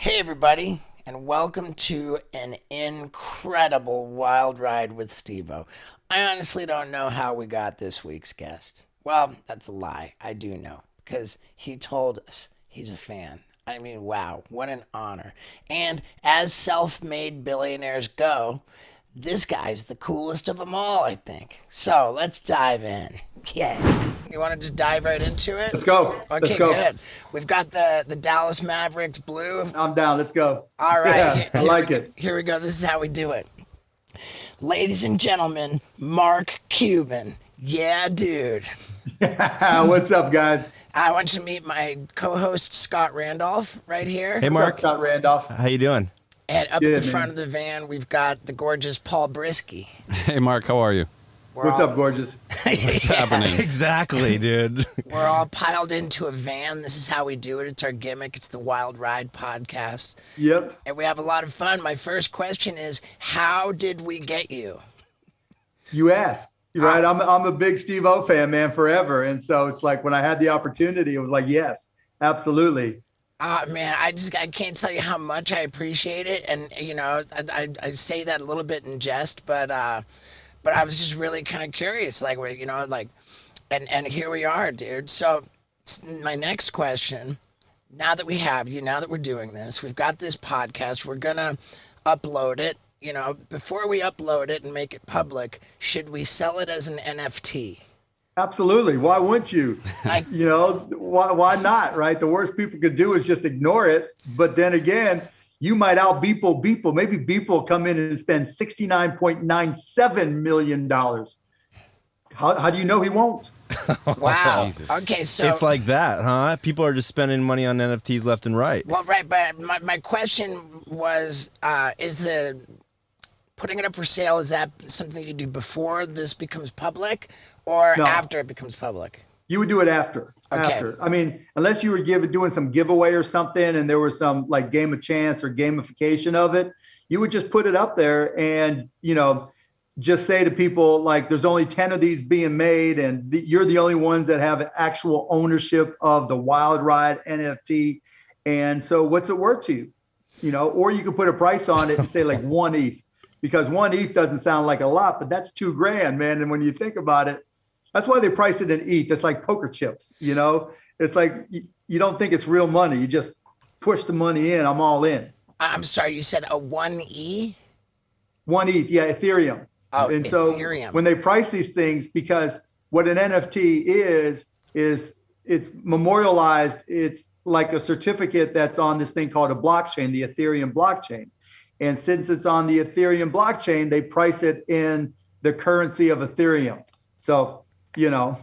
Hey, everybody, and welcome to an incredible wild ride with Steve-O. I honestly don't know how we got this week's guest. Well, that's a lie. I do know, because he told us he's a fan. I mean, wow, what an honor. And as self-made billionaires go, this guy's the coolest of them all, I think. So let's dive in. Yeah. You want to just dive right into it? Let's go. Okay, Let's go. good. We've got the Dallas Mavericks blue. I'm down. Let's go. All right. Yeah, I like it. Here we go. This is how we do it. Ladies and gentlemen, Mark Cuban. Yeah, dude. What's up, guys? I want you to meet my co-host, Scott Randolph, right here. Hey, What's Mark. up, Scott Randolph. How you doing? And up Good, at the front man. of the van, we've got the gorgeous Paul Brisky. Hey, Mark, how are you? What's up, gorgeous? What's happening? Exactly, dude. We're all piled into a van. This is how we do it. It's our gimmick. It's the Wild Ride podcast. Yep. And we have a lot of fun. My first question is, how did we get you? You asked. You're right. I'm a big Steve-O fan, man, forever. And so it's like when I had the opportunity, it was like, yes, absolutely. Man, I can't tell you how much I appreciate it. And, you know, I say that a little bit in jest, but I was just really kind of curious, like, you know, like, and here we are, dude. So my next question, now that we have you, now that we're doing this, we've got this podcast, we're going to upload it. You know, before we upload it and make it public, should we sell it as an NFT? Absolutely. Why wouldn't you? Like, You know, why not, right? The worst people could do is just ignore it. But then again, you might out Beeple. Maybe Beeple will come in and spend $69.97 million. How do you know he won't? wow. Jesus. Okay, so It's like that, huh? People are just spending money on NFTs left and right. well, right, but my question was, is the putting it up for sale, is that something you do before this becomes public or No. after it becomes public? You would do it after. Okay. After. I mean, unless you were doing some giveaway or something and there was some like game of chance or gamification of it, you would just put it up there and, you know, just say to people like there's only 10 of these being made and you're the only ones that have actual ownership of the Wild Ride NFT. And so what's it worth to you? You know, or you could put a price on it and say like 1 ETH, because 1 ETH doesn't sound like a lot, but that's $2,000, man. And when you think about it, that's why they price it in ETH. It's like poker chips, you know? It's like you don't think it's real money. You just push the money in. I'm all in. I'm sorry, you said a 1E? 1 ETH, yeah, Ethereum. Oh, And so Ethereum. when they price these things, because what an NFT is it's memorialized. It's like a certificate that's on this thing called a blockchain, the Ethereum blockchain. And since it's on the Ethereum blockchain, they price it in the currency of Ethereum. So, you know,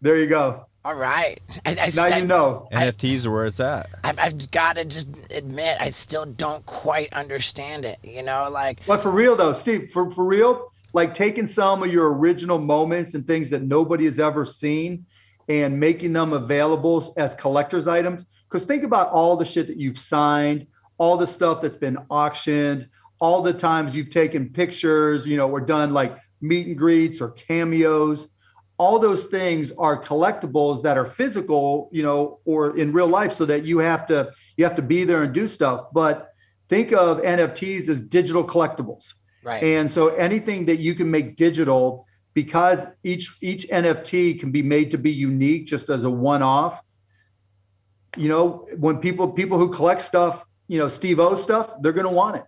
there you go. All right. Now you know. NFTs are where it's at. I've got to just admit, I still don't quite understand it. You know, like, But for real though, Steve, for real, like taking some of your original moments and things that nobody has ever seen and making them available as collector's items. Because think about all the shit that you've signed, all the stuff that's been auctioned, all the times you've taken pictures, you know, or done like meet and greets or cameos. All those things are collectibles that are physical, you know, or in real life, so that you have to be there and do stuff. But think of NFTs as digital collectibles. right. And so anything that you can make digital, because each NFT can be made to be unique just as a one-off. You know, when people who collect stuff, you know, Steve-O stuff, they're going to want it.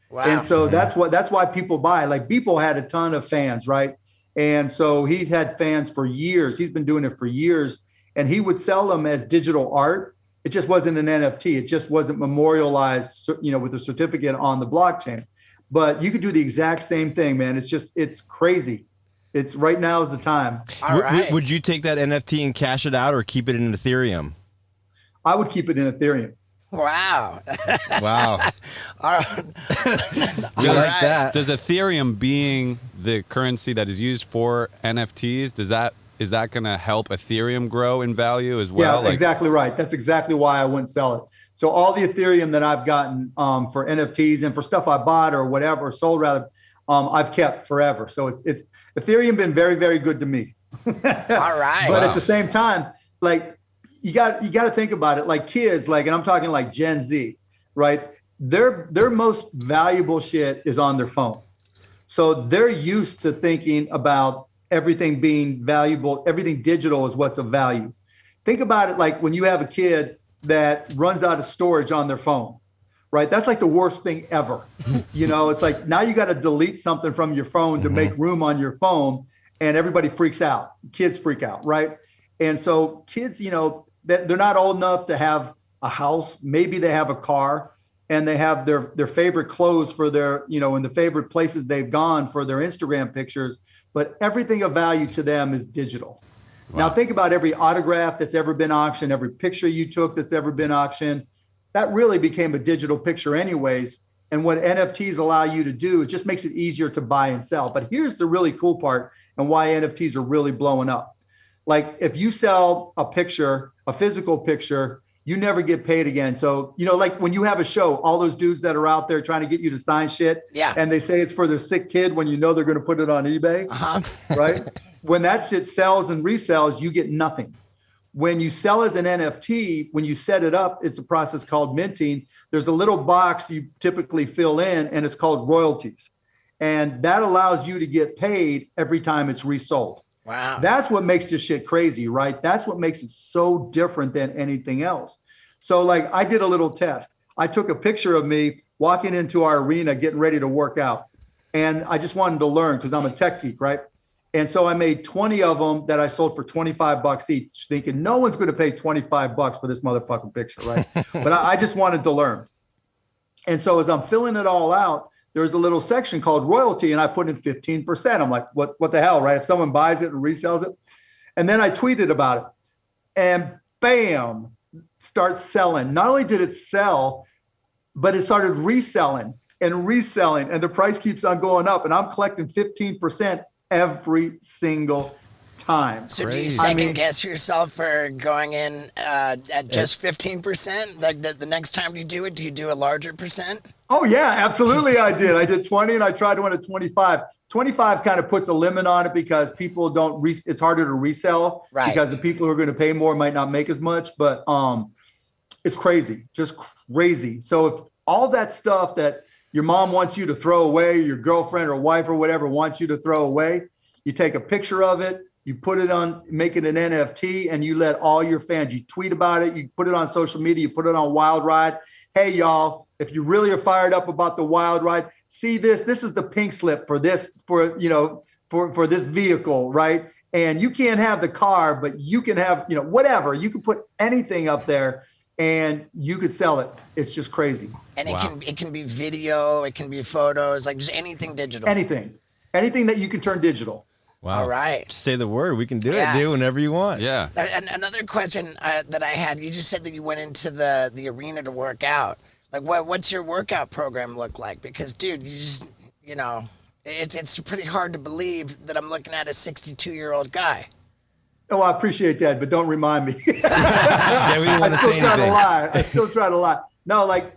Wow. And so that's why people buy. Like Beeple had a ton of fans, right? And so he's had fans for years. He's been doing it for years, and he would sell them as digital art. It just wasn't an NFT. It just wasn't memorialized, you know, with a certificate on the blockchain. But you could do the exact same thing, man. It's crazy. It's right now is the time. All right. Would you take that NFT and cash it out or keep it in Ethereum? I would keep it in Ethereum. Wow. Wow. All right. I like that. Does Ethereum being the currency that is used for NFTs, is that going to help Ethereum grow in value as well? Yeah, exactly right. That's exactly why I wouldn't sell it. So all the Ethereum that I've gotten for NFTs and for stuff I bought or whatever, sold rather, I've kept forever. So it's Ethereum been very, very good to me. All right. But at the same time, like you got to think about it, like kids, like, and I'm talking like Gen Z, right? Their most valuable shit is on their phone. So they're used to thinking about everything being valuable. Everything digital is what's of value. Think about it like when you have a kid that runs out of storage on their phone, right? That's like the worst thing ever. It's like now you got to delete something from your phone to make room on your phone, and everybody freaks out. Kids freak out, right? And so kids, that they're not old enough to have a house. Maybe they have a car, and they have their favorite clothes for their, in the favorite places they've gone for their Instagram pictures. But everything of value to them is digital. Wow. Now think about every autograph that's ever been auctioned, every picture you took that's ever been auctioned. That really became a digital picture anyways. And what NFTs allow you to do, it just makes it easier to buy and sell. But here's the really cool part and why NFTs are really blowing up. Like if you sell a picture, a physical picture, you never get paid again. So, like when you have a show, all those dudes that are out there trying to get you to sign shit, and they say it's for their sick kid when they're going to put it on eBay, right? When that shit sells and resells, you get nothing. When you sell as an NFT, when you set it up, it's a process called minting. There's a little box you typically fill in, and it's called royalties. And that allows you to get paid every time it's resold. Wow. That's what makes this shit crazy, right? That's what makes it so different than anything else. So like I did a little test. I took a picture of me walking into our arena, getting ready to work out. And I just wanted to learn because I'm a tech geek, right? And so I made 20 of them that I sold for $25 each, thinking no one's going to pay $25 for this motherfucking picture, right? But I just wanted to learn. And so as I'm filling it all out, there's a little section called royalty, and I put in 15%. I'm like, what the hell, right? If someone buys it and resells it. And then I tweeted about it, and bam, starts selling. Not only did it sell, but it started reselling, and the price keeps on going up, and I'm collecting 15% every single time. So do you second guess yourself for going in at just 15%? Like the next time you do it, do you do a larger percent? Oh yeah, absolutely I did. I did 20 and I tried to win at 25. 25 kind of puts a limit on it because people don't, it's harder to resell because the people who are going to pay more might not make as much, but it's crazy, just crazy. So if all that stuff that your mom wants you to throw away, your girlfriend or wife or whatever wants you to throw away, you take a picture of it, you put it on, make it an NFT, and you let all your fans, you tweet about it, you put it on social media, you put it on Wild Ride. Hey, y'all, if you really are fired up about the Wild Ride, see this is the pink slip for this, for this vehicle, right? And you can't have the car, but you can have, whatever. You can put anything up there and you could sell it. It's just crazy. And it can be video, it can be photos, like just anything digital. Anything that you can turn digital. Wow. All right. Just say the word. We can do it, dude, whenever you want. Yeah. Another question that I had, you just said that you went into the arena to work out. Like, what's your workout program look like? Because, dude, you just, it's pretty hard to believe that I'm looking at a 62-year-old guy. Oh, I appreciate that, but don't remind me. Yeah, we didn't want to say anything. I still try to lie. No, like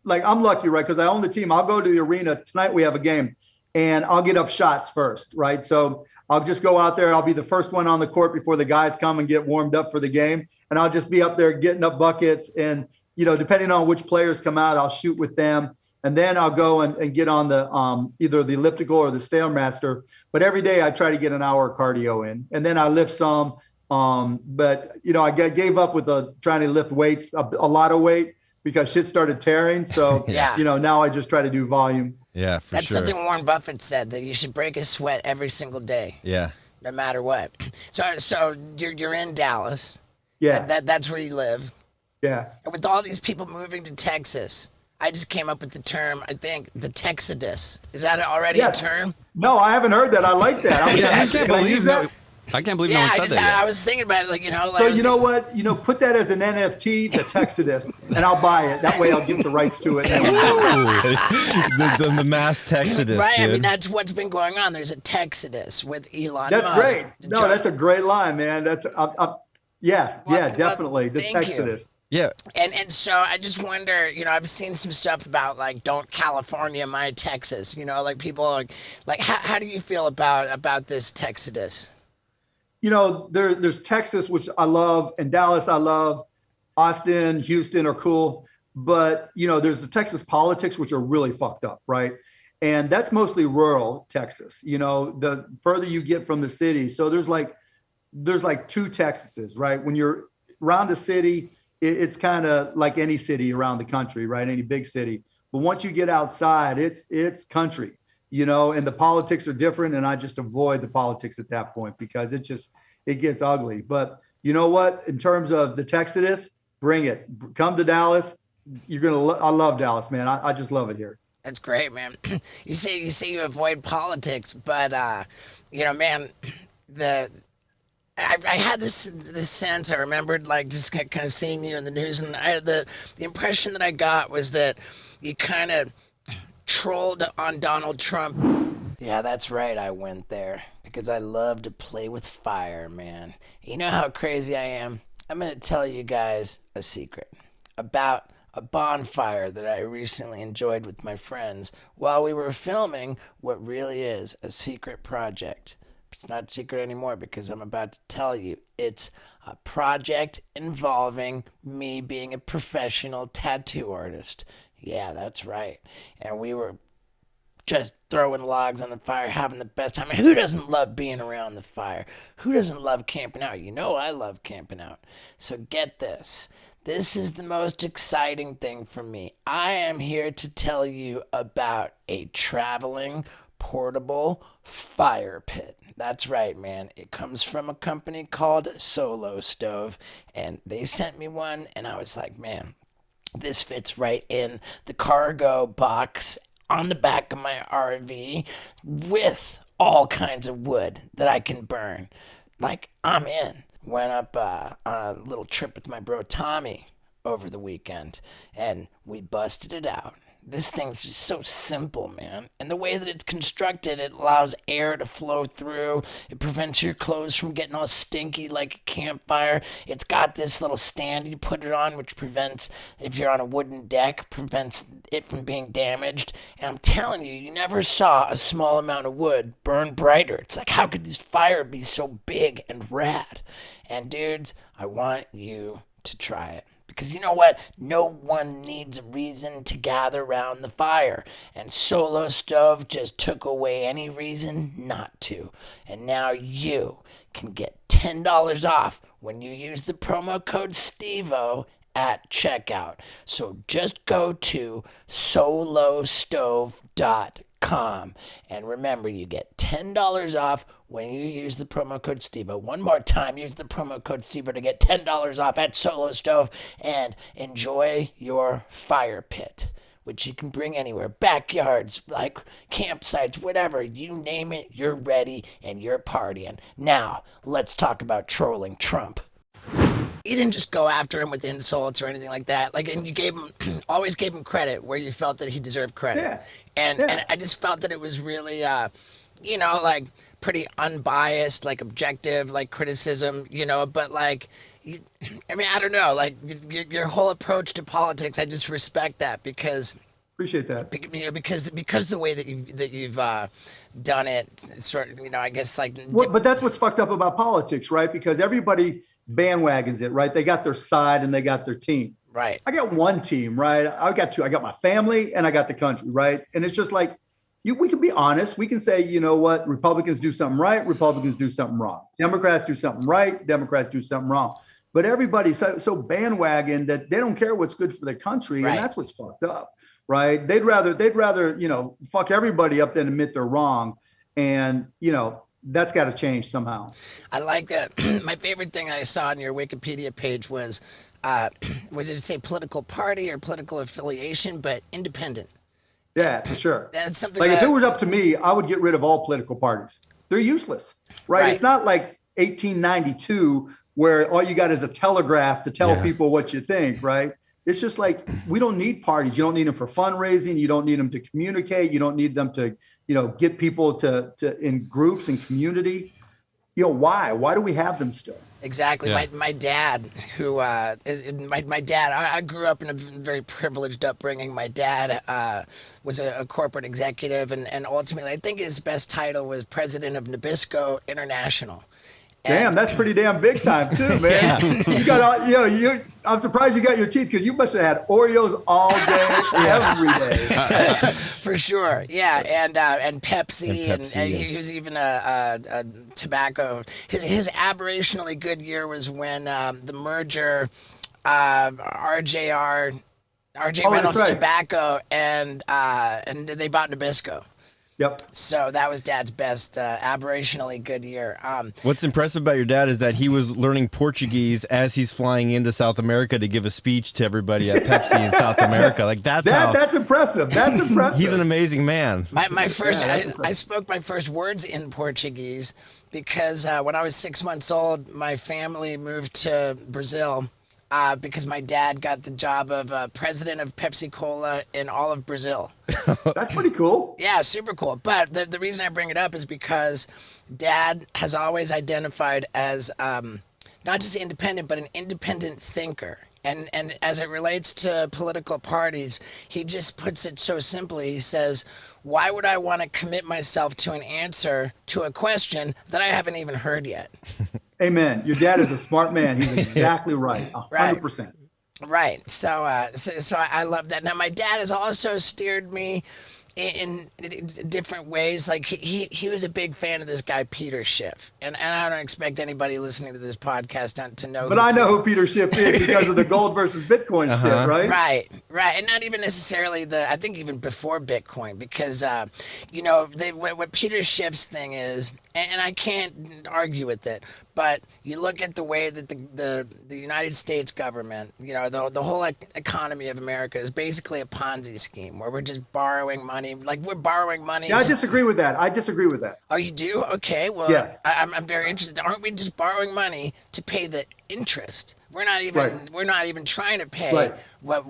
I'm lucky, right? Because I own the team. I'll go to the arena. Tonight we have a game. And I'll get up shots first, right? So I'll just go out there. I'll be the first one on the court before the guys come and get warmed up for the game. And I'll just be up there getting up buckets. And, depending on which players come out, I'll shoot with them. And then I'll go and get on the either the elliptical or the Stairmaster. But every day I try to get an hour of cardio in. And then I lift some. But, I gave up with trying to lift weights, a lot of weight, because shit started tearing. So, now I just try to do volume. Yeah, for That's sure. something Warren Buffett said, that you should break a sweat every single day. Yeah. No matter what. So you're in Dallas. Yeah. That's where you live. Yeah. And with all these people moving to Texas, I just came up with the term, I think, the Texodus. Is that already a term? No, I haven't heard that. I like that. I can't believe no one said that yet. I was thinking about it, like, So you know what? Put that as an NFT, the Texodus, and I'll buy it. That way I'll get the rights to it. the mass Texodus, right, dude. I mean, that's what's been going on. There's a Texodus with Elon That's Musk. great. No, that's a great line, man. That's definitely the thank Texodus. you. Yeah. And so I just wonder, I've seen some stuff about like, don't California my Texas, like people like how do you feel about this Texodus? There's Texas, which I love, and Dallas I love. Austin, Houston are cool. but there's the Texas politics, which are really fucked up, right? And that's mostly rural Texas. The further you get from the city, so there's like two Texases, right? When you're around the city, it's kind of like any city around the country, right? Any big city. But once you get outside, it's country, and the politics are different. And I just avoid the politics at that point because it gets ugly. But you know what? In terms of the Texas, bring it. Come to Dallas. I love Dallas, man. I just love it here. That's great, man. You say you avoid politics, but man, the I had this sense. I remembered like just kind of seeing you in the news, and the impression that I got was that you kind of trolled on Donald Trump. Yeah, that's right. I went there because I love to play with fire, man. You know how crazy I am? I'm gonna tell you guys a secret about a bonfire that I recently enjoyed with my friends while we were filming what really is a secret project. It's not secret anymore because I'm about to tell you. It's a project involving me being a professional tattoo artist. Yeah, that's right. And we were just throwing logs on the fire, having the best time. And who doesn't love being around the fire? Who doesn't love camping out? You know I love camping out. So get this. This is the most exciting thing for me. I am here to tell you about a traveling portable fire pit. That's right, man. It comes from a company called Solo Stove, and they sent me one, and I was like, man, this fits right in the cargo box on the back of my RV with all kinds of wood that I can burn. Like, I'm in. Went up on a little trip with my bro Tommy over the weekend, and we busted it out. This thing's just so simple, man. And the way that it's constructed, it allows air to flow through. It prevents your clothes from getting all stinky like a campfire. It's got this little stand you put it on, which prevents, if you're on a wooden deck, prevents it from being damaged. And I'm telling you, you never saw a small amount of wood burn brighter. It's like, how could this fire be so big and rad? And dudes, I want you to try it. Because you know what? No one needs a reason to gather around the fire. And Solo Stove just took away any reason not to. And now you can get $10 off when you use the promo code STEVO at checkout. So just go to solostove.com. And remember, you get $10 off when you use the promo code STEVO. One more time, use the promo code STEVO to get $10 off at Solo Stove and enjoy your fire pit, which you can bring anywhere. Backyards, like campsites, whatever. You name it, you're ready and you're partying. Now, let's talk about trolling Trump. You didn't just go after him with insults or anything like that. Like, and you gave him, always gave him credit where you felt that he deserved credit. Yeah. And I just felt that it was really, like pretty unbiased, like objective, like criticism, but like, I don't know, like your whole approach to politics, I just respect that because Appreciate that. because the way that you've done it, sort of, I guess like. But that's what's fucked up about politics, right? Because everybody bandwagons it, right? They got their side and they got their team. Right. I got one team, right? I got two. I got my family and I got the country, right? And it's just like, we can be honest. We can say, you know what? Republicans do something right. Republicans do something wrong. Democrats do something right. Democrats do something wrong. But everybody's so bandwagon that they don't care what's good for their country. Right. And that's what's fucked up, right? They'd rather, fuck everybody up than admit they're wrong. And, that's got to change somehow. I like that. My favorite thing that I saw on your Wikipedia page was did it say political party or political affiliation, but independent. Yeah, for sure. That's something like that, if it was up to me, I would get rid of all political parties. They're useless, right? It's not like 1892 where all you got is a telegraph to tell people what you think, right? It's just like, we don't need parties. You don't need them for fundraising. You don't need them to communicate. You don't need them to, get people to in groups and community. Why do we have them still? Exactly. Yeah. My dad, who my dad, I grew up in a very privileged upbringing. My dad was a corporate executive, and ultimately, I think his best title was president of Nabisco International. Damn, that's pretty damn big time too, man. You got all, I'm surprised you got your teeth because you must have had Oreos all day, every day. For sure, yeah, and Pepsi, And and, Pepsi, yeah. he was even a tobacco. His aberrationally good year was when the merger, RJ Oh, that's Reynolds right. Tobacco, and they bought Nabisco. Yep. So that was Dad's best aberrationally good year. What's impressive about your dad is that he was learning Portuguese as he's flying into South America to give a speech to everybody at Pepsi in South America. Like That's impressive. That's impressive. he's an amazing man. My first, that's I impressive. spoke my first words in Portuguese because when I was 6 months old, my family moved to Brazil because my dad got the job of president of Pepsi Cola in all of Brazil. That's pretty cool. Yeah, super cool. But the reason I bring it up is because Dad has always identified as not just independent, but an independent thinker. And as it relates to political parties, he just puts it so simply. He says, why would I want to commit myself to an answer to a question that I haven't even heard yet? Amen. Your dad is a smart man. He's exactly right. 100%. Right. So I love that. Now, my dad has also steered me in different ways. Like he was a big fan of this guy Peter Schiff, and I don't expect anybody listening to this podcast to know. But I know who Peter Schiff is because of the gold versus Bitcoin shit, right? Right, and not even necessarily I think even before Bitcoin, because what Peter Schiff's thing is, and I can't argue with it, but you look at the way that the United States government, the whole economy of America is basically a Ponzi scheme where we're just borrowing money. Like we're borrowing money. Yeah, I disagree with that. Oh, you do? Okay. Well, Yeah. I'm very interested. Aren't we just borrowing money to pay the interest? We're not even trying to pay Right. what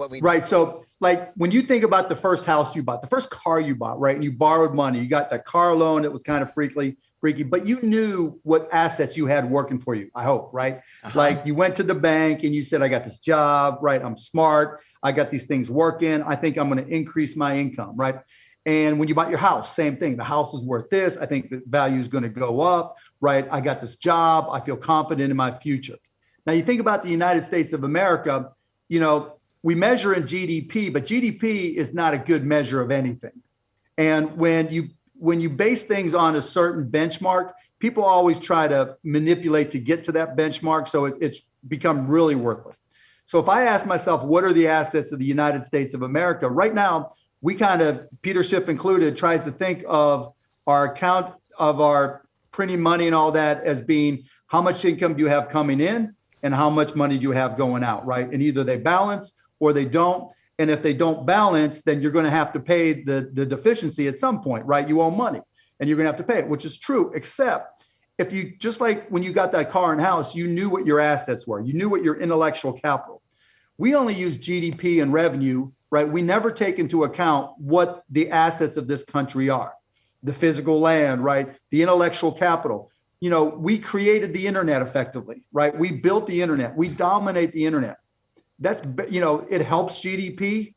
we Right. So like when you think about the first house you bought, the first car you bought, right? And you borrowed money, you got that car loan that was kind of freaky, but you knew what assets you had working for you, I hope, right? Like you went to the bank and you said, I got this job, right? I'm smart. I got these things working. I think I'm going to increase my income, right? And when you bought your house, same thing. The house is worth this. I think the value is going to go up, right? I got this job. I feel confident in my future. Now you think about the United States of America, we measure in GDP, but GDP is not a good measure of anything. And when you base things on a certain benchmark, people always try to manipulate to get to that benchmark. So it's become really worthless. So if I ask myself, what are the assets of the United States of America? Right now, we kind of, Peter Schiff included, tries to think of our account of our printing money and all that as being how much income do you have coming in and how much money do you have going out, right? And either they balance or they don't. And if they don't balance, then you're going to have to pay the deficiency at some point, right? You owe money and you're going to have to pay it, which is true, except if you, just like when you got that car and house, you knew what your assets were. You knew what your intellectual capital. We only use GDP and revenue, right? We never take into account what the assets of this country are. The physical land, right? The intellectual capital. We created the internet effectively, right? We built the internet. We dominate the internet. That's, it helps GDP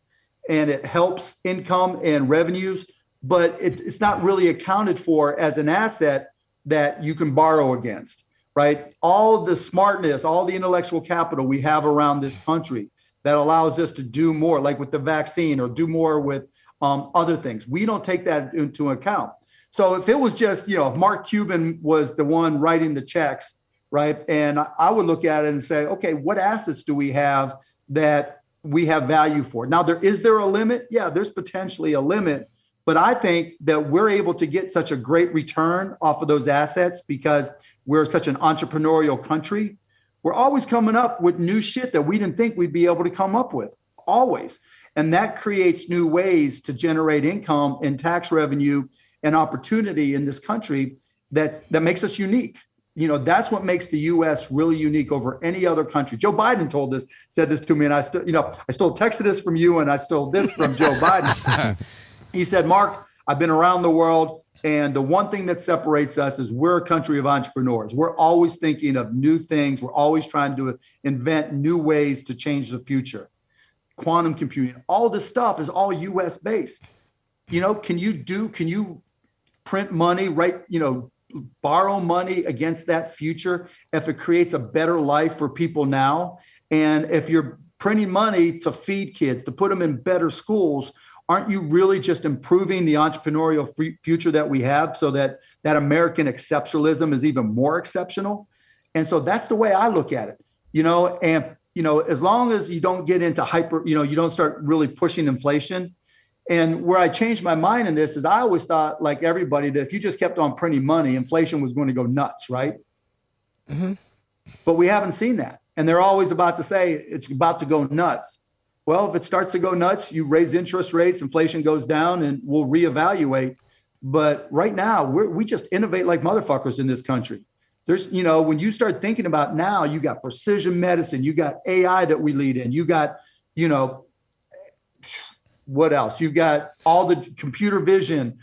and it helps income and revenues, but it's not really accounted for as an asset that you can borrow against, right? All the smartness, all the intellectual capital we have around this country that allows us to do more, like with the vaccine or do more with other things. We don't take that into account. So if it was just, if Mark Cuban was the one writing the checks, right? And I would look at it and say, okay, what assets do we have that we have value for? Now, is there a limit? Yeah, there's potentially a limit. But I think that we're able to get such a great return off of those assets because we're such an entrepreneurial country. We're always coming up with new shit that we didn't think we'd be able to come up with, always. And that creates new ways to generate income and tax revenue and opportunity in this country that makes us unique. That's what makes the U.S. really unique over any other country. Joe Biden said this to me, and I still texted this from you, and I stole this from Joe Biden. He said, Mark, I've been around the world, and the one thing that separates us is we're a country of entrepreneurs. We're always thinking of new things. We're always trying to invent new ways to change the future. Quantum computing, all this stuff is all U.S. based. Can you print money, right? borrow money against that future if it creates a better life for people now. And if you're printing money to feed kids, to put them in better schools, aren't you really just improving the entrepreneurial future that we have so that that American exceptionalism is even more exceptional? And so that's the way I look at it, and, as long as you don't get into you don't start really pushing inflation. And where I changed my mind in this is I always thought, like everybody, that if you just kept on printing money, inflation was going to go nuts, right? Mm-hmm. But we haven't seen that. And they're always about to say it's about to go nuts. Well, if it starts to go nuts, you raise interest rates, inflation goes down, and we'll reevaluate. But right now, we just innovate like motherfuckers in this country. There's, when you start thinking about now, you got precision medicine, you got AI that we lead in, you got, what else? You've got all the computer vision,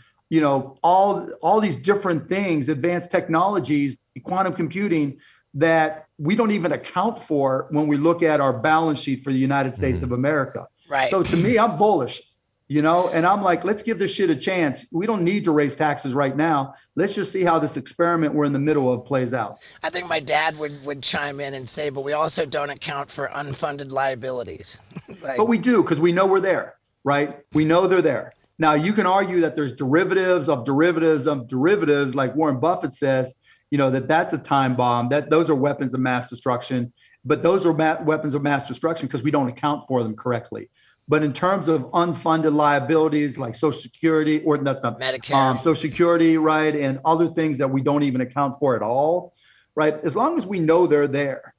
all these different things, advanced technologies, quantum computing that we don't even account for when we look at our balance sheet for the United States of America. Right. So to me, I'm bullish, and I'm like, let's give this shit a chance. We don't need to raise taxes right now. Let's just see how this experiment we're in the middle of plays out. I think my dad would chime in and say, but we also don't account for unfunded liabilities. But we do, because we know we're there. Right? We know they're there. Now, you can argue that there's derivatives of derivatives of derivatives, like Warren Buffett says, that's a time bomb, that those are weapons of mass destruction. But those are weapons of mass destruction because we don't account for them correctly. But in terms of unfunded liabilities like Social Security, or that's not Medicare, Social Security, right, and other things that we don't even account for at all, right? As long as we know they're there.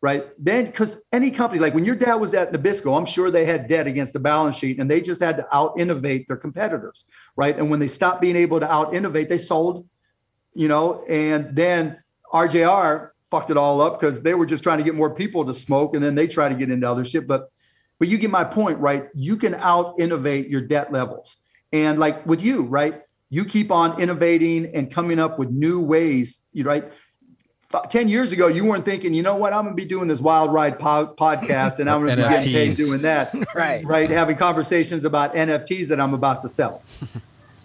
Right. Then, because any company, like when your dad was at Nabisco, I'm sure they had debt against the balance sheet and they just had to out innovate their competitors. Right. And when they stopped being able to out innovate, they sold, and then RJR fucked it all up because they were just trying to get more people to smoke. And then they try to get into other shit. But you get my point, right? You can out innovate your debt levels. And like with you, right? You keep on innovating and coming up with new ways, right? 10 years ago, you weren't thinking, you know what, I'm going to be doing this wild ride podcast and I'm going to be getting paid doing that. Right. Having conversations about NFTs that I'm about to sell.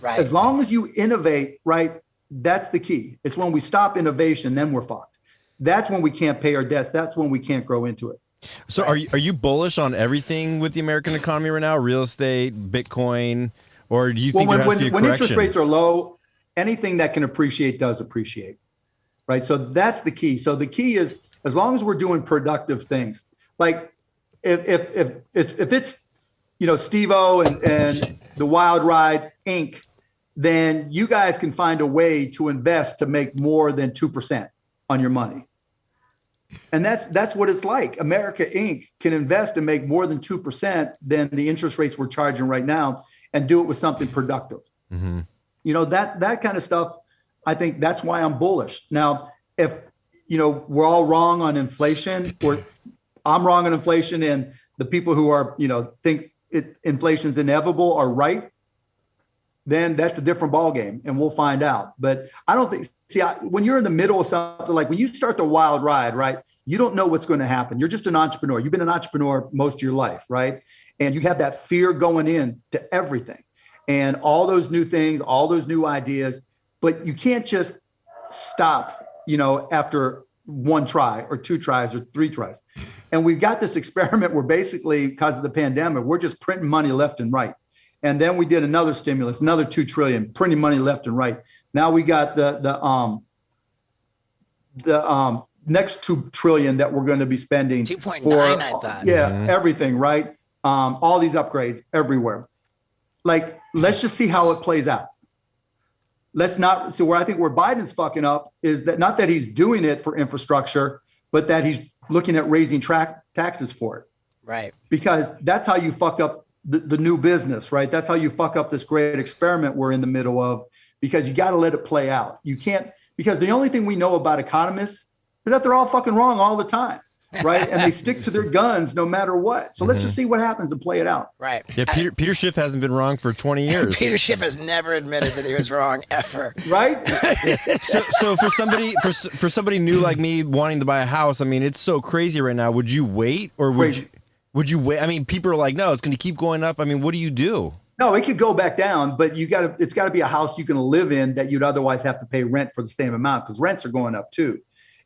Right. As long as you innovate, right, that's the key. It's when we stop innovation, then we're fucked. That's when we can't pay our debts. That's when we can't grow into it. So are you bullish on everything with the American economy right now? Real estate, Bitcoin, or do you think there has to be a correction? When interest rates are low, anything that can appreciate does appreciate. Right. So that's the key. So the key is, as long as we're doing productive things, like if it's, Steve-O and the Wild Ride Inc., then you guys can find a way to invest to make more than 2% on your money. And that's what it's like. America Inc. can invest and make more than 2% than the interest rates we're charging right now and do it with something productive. Mm-hmm. That kind of stuff. I think that's why I'm bullish. Now, if, we're all wrong on inflation, or I'm wrong on inflation and the people who are, think inflation's inevitable are right, then that's a different ballgame and we'll find out. But I don't think, when you're in the middle of something, like when you start the wild ride, right, you don't know what's going to happen. You're just an entrepreneur. You've been an entrepreneur most of your life, right? And you have that fear going in to everything and all those new things, all those new ideas. But you can't just stop, after one try or two tries or three tries. And we've got this experiment where basically, because of the pandemic, we're just printing money left and right. And then we did another stimulus, another 2 trillion, printing money left and right. Now we got the next 2 trillion that we're going to be spending. 2.9, I thought. Yeah, everything, right? All these upgrades everywhere. Like, let's just see how it plays out. Let's not. So where I think where Biden's fucking up is that not that he's doing it for infrastructure, but that he's looking at raising taxes for it. Right. Because that's how you fuck up the new business, right? That's how you fuck up this great experiment we're in the middle of, because you got to let it play out. You can't, because the only thing we know about economists is that they're all fucking wrong all the time. Right. And they stick to their guns no matter what. So let's just see what happens and play it out. Right. Yeah. Peter Schiff hasn't been wrong for 20 years. Peter Schiff has never admitted that he was wrong ever. Right. So for somebody new like me wanting to buy a house, I mean, it's so crazy right now. Would you wait or would you wait? I mean, people are like, no, it's going to keep going up. I mean, what do you do? No, it could go back down, but it's got to be a house you can live in that you'd otherwise have to pay rent for the same amount, because rents are going up too.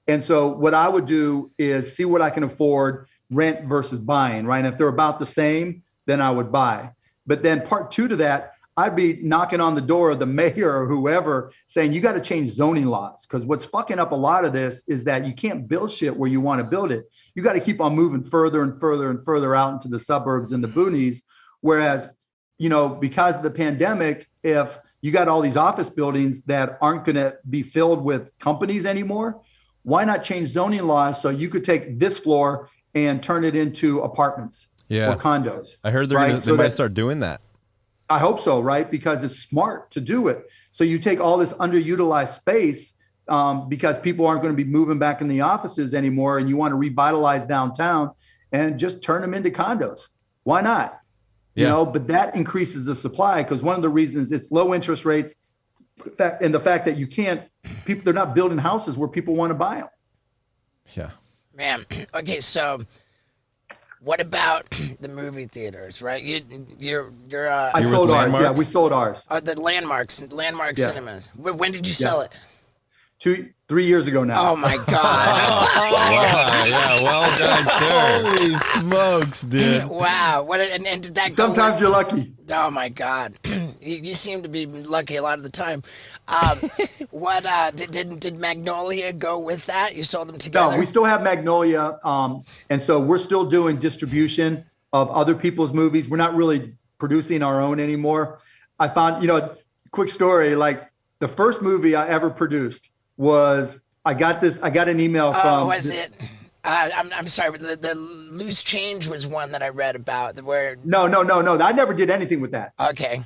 And so what I would do is see what I can afford, rent versus buying, right? And if they're about the same, then I would buy. But then part two to that, I'd be knocking on the door of the mayor or whoever saying, you got to change zoning laws. Because what's fucking up a lot of this is that you can't build shit where you want to build it. You got to keep on moving further and further and further out into the suburbs and the boonies. Whereas, because of the pandemic, if you got all these office buildings that aren't going to be filled with companies anymore, why not change zoning laws so you could take this floor and turn it into apartments or condos? I heard they might start doing that. I hope so, right? Because it's smart to do it. So you take all this underutilized space because people aren't going to be moving back in the offices anymore, and you want to revitalize downtown and just turn them into condos. Why not? But that increases the supply, because one of the reasons it's low interest rates and the fact that they're not building houses where people want to buy them. Yeah. Man, okay, so what about the movie theaters, right? I sold ours. Yeah, we sold ours. The Landmark Cinemas. When did you sell it? 3 years ago now. Oh my God! Wow, yeah, well done, sir. Holy smokes, dude! Wow, and did that go? Sometimes you're lucky. Oh my God, you seem to be lucky a lot of the time. What did Magnolia go with that? You sold them together? No, we still have Magnolia, and so we're still doing distribution of other people's movies. We're not really producing our own anymore. I found, quick story, like the first movie I ever produced was I got an email from. Oh, was it? I'm sorry, but the Loose Change was one that I read about. No. I never did anything with that. Okay,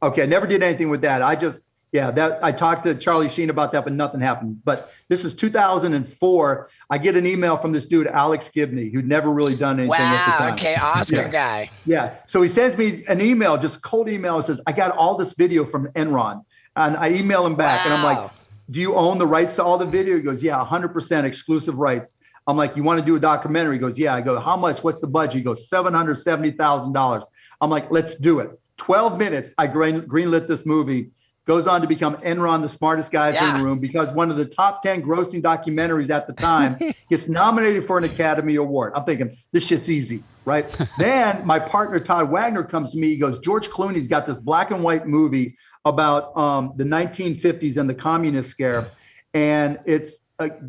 I never did anything with that. I talked to Charlie Sheen about that, but nothing happened. But this is 2004. I get an email from this dude, Alex Gibney, who'd never really done anything at the time. Wow, okay, Oscar guy. Yeah. So he sends me an email, just cold email, and says, I got all this video from Enron. And I email him back, and I'm like, do you own the rights to all the video? He goes, yeah, 100% exclusive rights. I'm like, you want to do a documentary? He goes, yeah. I go, how much? What's the budget? He goes, $770,000. I'm like, let's do it. 12 minutes, I greenlit this movie. Goes on to become Enron, the smartest guys in the room, because one of the top 10 grossing documentaries at the time gets nominated for an Academy Award. I'm thinking, this shit's easy, right? Then my partner, Todd Wagner, comes to me. He goes, George Clooney's got this black and white movie about the 1950s and the communist scare. And it's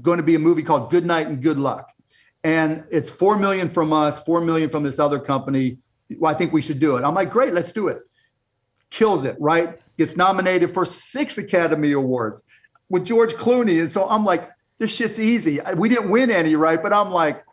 going to be a movie called Good Night and Good Luck. And it's $4 million from us, $4 million from this other company. Well, I think we should do it. I'm like, great, let's do it. Kills it, right? Gets nominated for 6 Academy Awards with George Clooney. And so I'm like, this shit's easy. We didn't win any, right? But I'm like,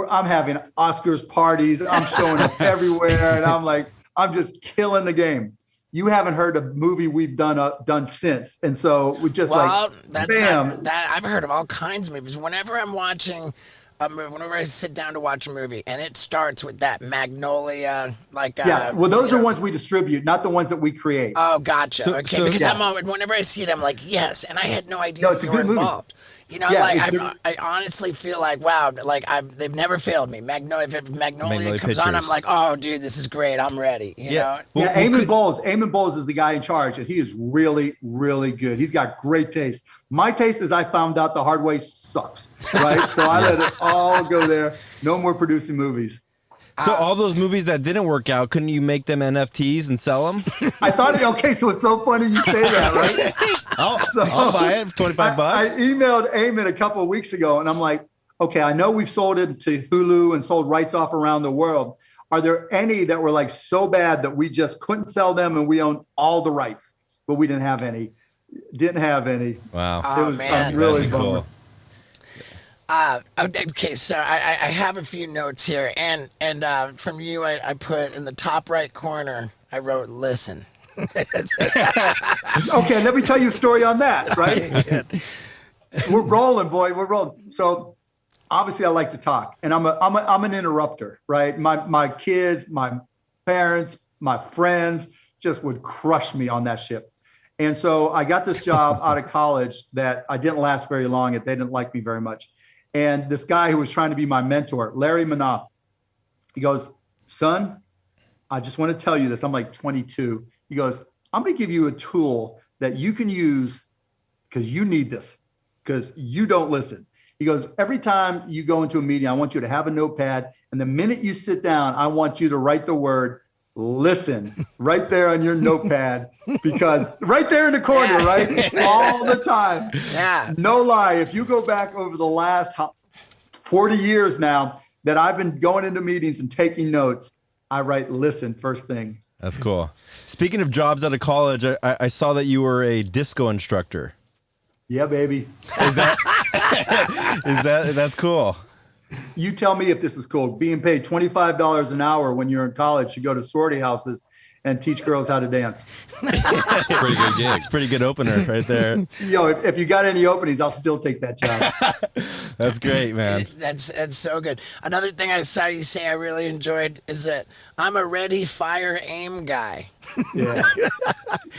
I'm having Oscars parties. I'm showing up everywhere. And I'm like, I'm just killing the game. You haven't heard a movie we've done since. And so we just bam. I've heard of all kinds of movies. Whenever I'm watching a movie, whenever I sit down to watch a movie and it starts with that Magnolia, well, those are ones we distribute, not the ones that we create. Oh, gotcha. Because whenever I see it, I'm like, yes, and I had no idea you were involved. I honestly feel like, wow, they've never failed me. Magnolia comes on, I'm like, oh, dude, this is great. I'm ready. You know? Eamon Bowles is the guy in charge, and he is really, really good. He's got great taste. My taste, as I found out the hard way, sucks, right? So I let it all go there. No more producing movies. So all those movies that didn't work out, couldn't you make them NFTs and sell them? I thought, so it's so funny you say that, right? I'll buy it for $25. I emailed Eamon a couple of weeks ago, and I'm like, okay, I know we've sold it to Hulu and sold rights off around the world. Are there any that were like so bad that we just couldn't sell them and we own all the rights, but we didn't have any? Wow. It was really bummer. Cool. Okay, so I have a few notes here, and from you, I put in the top right corner, I wrote, listen. Okay, let me tell you a story on that, right? We're rolling, boy. We're rolling. So obviously I like to talk, and I'm an interrupter, right? My kids, my parents, my friends just would crush me on that ship. And so I got this job out of college that I didn't last very long. They didn't like me very much. And this guy who was trying to be my mentor, Larry Manoff, he goes, son, I just want to tell you this. I'm like 22. He goes, I'm going to give you a tool that you can use because you need this, because you don't listen. He goes, every time you go into a meeting, I want you to have a notepad. And the minute you sit down, I want you to write the word listen right there on your notepad, because right there in the corner, right? All the time. Yeah. No lie. If you go back over the last 40 years now that I've been going into meetings and taking notes, I write listen first thing. That's cool. Speaking of jobs out of college, I saw that you were a disco instructor. Yeah, baby. That's cool. You tell me if this is cool. Being paid $25 an hour when you're in college to go to sorority houses and teach girls how to dance. It's a pretty good gig. It's a pretty good opener right there. Yo, if you got any openings, I'll still take that job. That's great, man. That's so good. Another thing I saw you say I really enjoyed is that I'm a ready, fire, aim guy. Yeah.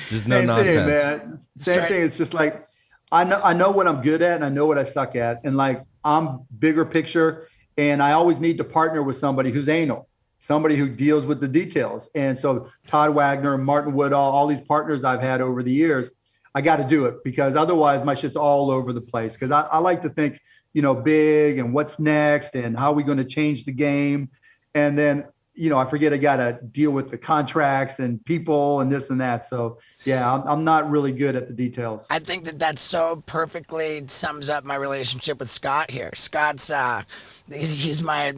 Just no Same nonsense. thing, man. Same thing. It's just like, I know what I'm good at and I know what I suck at. And like, I'm bigger picture, and I always need to partner with somebody who's anal, somebody who deals with the details. And so Todd Wagner, Martin Woodall, all these partners I've had over the years, I got to do it, because otherwise my shit's all over the place. Because I like to think, big and what's next and how are we going to change the game. And then, I forget I got to deal with the contracts and people and this and that. So yeah, I'm not really good at the details. I think that so perfectly sums up my relationship with Scott here. Scott's he's my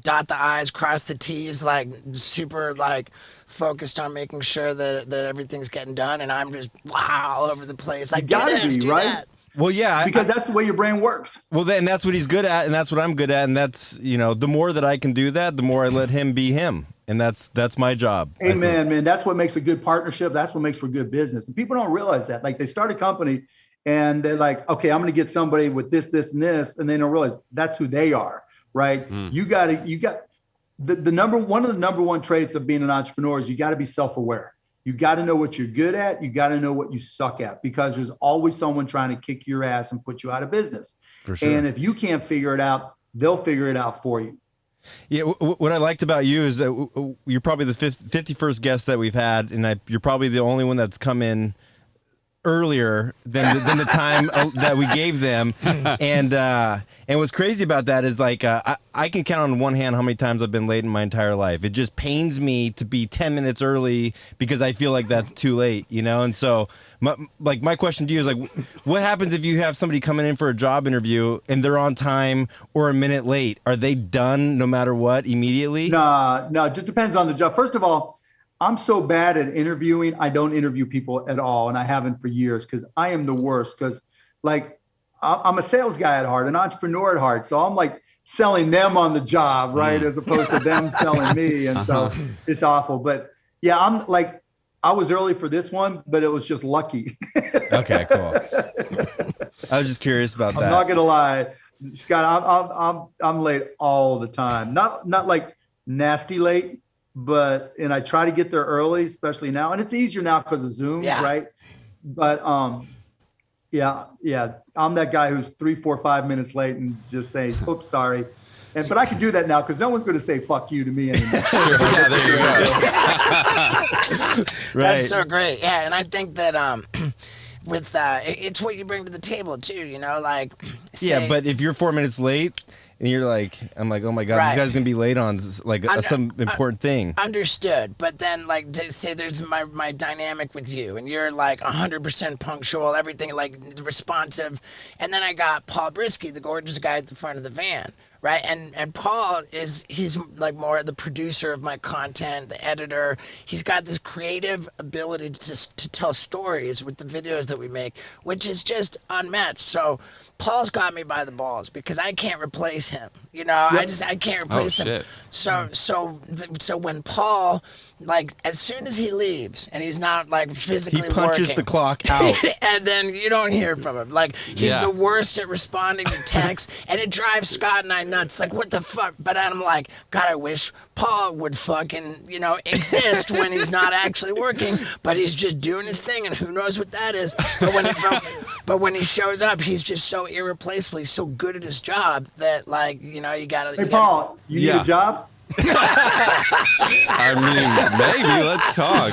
dot the I's, cross the T's, like super like focused on making sure that everything's getting done, and I'm just all over the place. Like, You gotta do this, be, do right? that. Well, yeah, Because that's the way your brain works. well, then that's what he's good at, and that's what I'm good at, and that's the more that I can do that, the more I let him be him, and that's my job. I think. Amen, man. That's what makes a good partnership. That's what makes for good business. And people don't realize that. Like, they start a company and they're like, okay, I'm going to get somebody with this, this, and this, and they don't realize that's who they are, right? You got the one of the number one traits of being an entrepreneur is you got to be self-aware. You got to know what you're good at. You got to know what you suck at, because there's always someone trying to kick your ass and put you out of business. For sure. And if you can't figure it out, they'll figure it out for you. Yeah, what I liked about you is that you're probably the 51st guest that we've had, and you're probably the only one that's come in earlier than the time that we gave them. And what's crazy about that is like I can count on one hand how many times I've been late in my entire life. It just pains me to be 10 minutes early because I feel like that's too late, And so my question to you is like, what happens if you have somebody coming in for a job interview and they're on time or a minute late? Are they done no matter what immediately? No, it just depends on the job. First of all, I'm so bad at interviewing. I don't interview people at all, and I haven't for years, because I am the worst. Because like I'm a sales guy at heart, an entrepreneur at heart, so I'm like selling them on the job, right, as opposed to them selling me, and so it's awful. But yeah, I'm like, I was early for this one, but it was just lucky. Okay, cool. I was just curious about that. I'm not gonna lie, Scott. I'm late all the time. Not like nasty late. And I try to get there early, especially now. And it's easier now because of Zoom, right? But yeah, I'm that guy who's 3, 4, 5 minutes late and just saying, oops, sorry. But I can do that now because no one's going to say fuck you to me anymore. Yeah, there you go. Right. That's so great. Yeah, and I think that with it's what you bring to the table too. Like Yeah, but if you're 4 minutes late and you're like, I'm like, oh my God, Right. this guy's gonna be late on like some important thing. Understood, but then like say there's my dynamic with you, and you're like 100% punctual, everything like responsive, and then I got Paul Brisky, the gorgeous guy at the front of the van, right? And Paul he's like more the producer of my content, the editor. He's got this creative ability to tell stories with the videos that we make, which is just unmatched. So Paul's got me by the balls because I can't replace him. I can't replace him. Shit. So when Paul, like, as soon as he leaves and he's not like physically He punches working, the clock out. and then you don't hear from him. Like, he's the worst at responding to texts, and it drives Scott and I nuts. Like, what the fuck? But I'm like, God, I wish Paul would fucking, exist when he's not actually working, but he's just doing his thing, and who knows what that is. But when he shows up, he's just so irreplaceable. He's so good at his job that, like, you gotta. Hey, Paul, you need a job? I mean, maybe let's talk.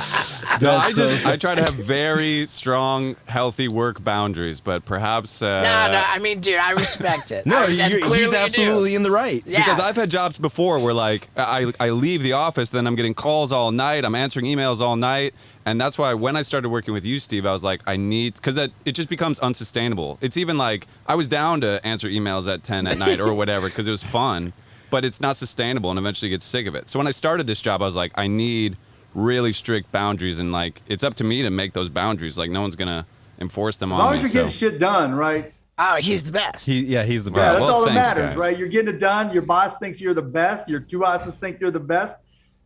No, I try to have very strong, healthy work boundaries, but perhaps. No, I mean, dude, I respect it. No, and clearly he's you absolutely do. in the right. Yeah. Because I've had jobs before where like I leave the office, then I'm getting calls all night, I'm answering emails all night, and that's why when I started working with you, Steve, I was like, because that it just becomes unsustainable. It's even like I was down to answer emails at 10 at night or whatever because it was fun, but it's not sustainable, and eventually you get sick of it. So when I started this job, I was like, I need really strict boundaries, and like it's up to me to make those boundaries. Like no one's gonna enforce them As on long me. as you're getting shit done, right? Oh, he's the best. He's the Yeah, best. that's well, all that thanks, matters, guys. right? You're getting it done. Your boss thinks you're the best. Your two bosses think you're the best.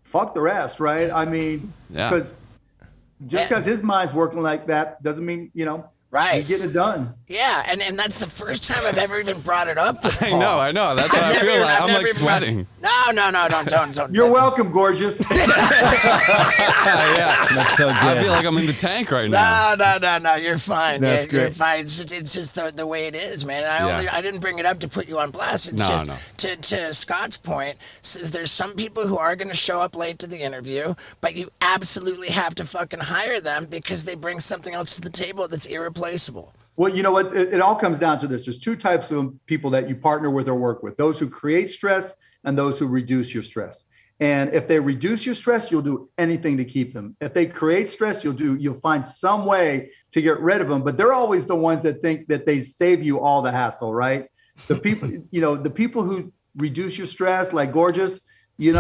Fuck the rest, right? I mean, Yeah. because just because his mind's working like that doesn't mean, Right. you get it done. Yeah, and that's the first time I've ever even brought it up with Paul. I know. That's what I feel like. I'm like sweating. No, don't. You're welcome, gorgeous. Yeah. That's so good. I feel like I'm in the tank right now. No, you're fine. That's You're great. fine. It's just the way it is, man. And I didn't bring it up to put you on blast. It's just to Scott's point, there's some people who are going to show up late to the interview, but you absolutely have to fucking hire them because they bring something else to the table that's irreplaceable. Well, you know what? It all comes down to this. There's two types of people that you partner with or work with: those who create stress and those who reduce your stress. And if they reduce your stress, you'll do anything to keep them. If they create stress, you'll find some way to get rid of them. But they're always the ones that think that they save you all the hassle, right? The people, the people who reduce your stress, like Gorgeous, he's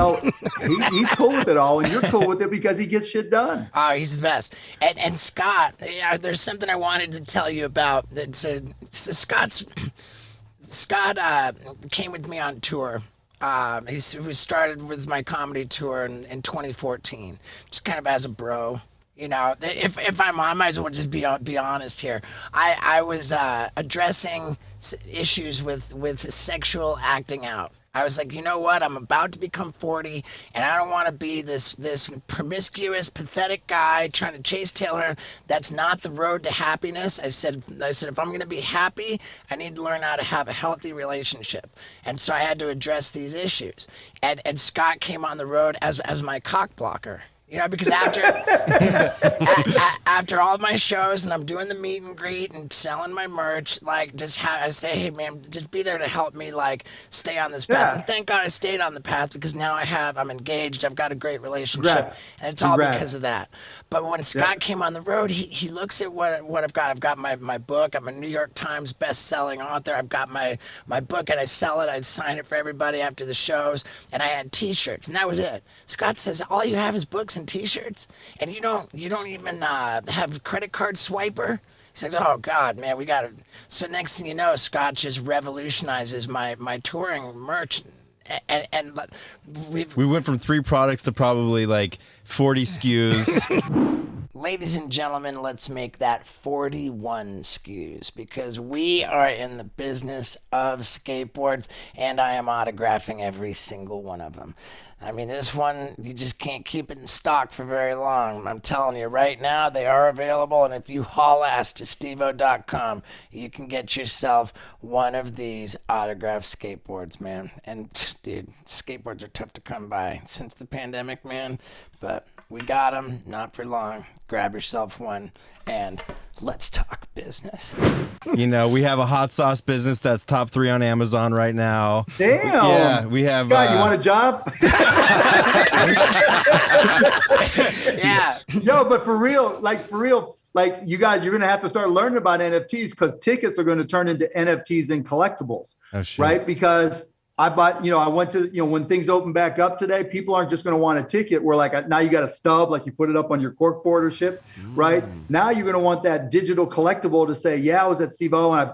cool with it all, and you're cool with it because he gets shit done. Oh, he's the best. And Scott, there's something I wanted to tell you about. Scott came with me on tour. We started with my comedy tour in 2014, just kind of as a bro. If I might as well just be honest here. I was addressing issues with sexual acting out. I was like, you know what? I'm about to become 40, and I don't want to be this promiscuous, pathetic guy trying to chase Taylor. That's not the road to happiness. I said, if I'm going to be happy, I need to learn how to have a healthy relationship. And so I had to address these issues. And Scott came on the road as my cock blocker. Because after all of my shows and I'm doing the meet and greet and selling my merch, like I say, hey man, just be there to help me like stay on this path. Yeah. And thank God I stayed on the path because now I'm engaged. I've got a great relationship, Congrats. and it's all Congrats. because of that. But when Scott came on the road, he looks at what I've got. I've got my book. I'm a New York Times best-selling author. I've got my book and I sell it. I sign it for everybody after the shows, and I had T-shirts, and that was it. Scott says, all you have is books and T-shirts, and you don't even have credit card swiper. He's like, oh God, man, we got to. So next thing you know, Scott just revolutionizes my touring merch, and We went from 3 products to probably like 40 SKUs. Ladies and gentlemen, let's make that 41 SKUs because we are in the business of skateboards, and I am autographing every single one of them. I mean, this one, you just can't keep it in stock for very long. I'm telling you, right now, they are available, and if you haul ass to steveo.com, you can get yourself one of these autographed skateboards, man. And, dude, skateboards are tough to come by since the pandemic, man, but we got them, not for long. Grab yourself one, and let's talk business. We have a hot sauce business that's top 3 on Amazon right now. Damn. Yeah, we have. God, you want a job? Yeah. No, but for real, you guys, you're going to have to start learning about NFTs because tickets are going to turn into NFTs and collectibles, Oh, shit. right? Because I bought, I went to, when things open back up today, people aren't just going to want a ticket where like now you got a stub, like you put it up on your corkboard or shit, right? Now you're going to want that digital collectible to say, yeah, I was at Steve-O, and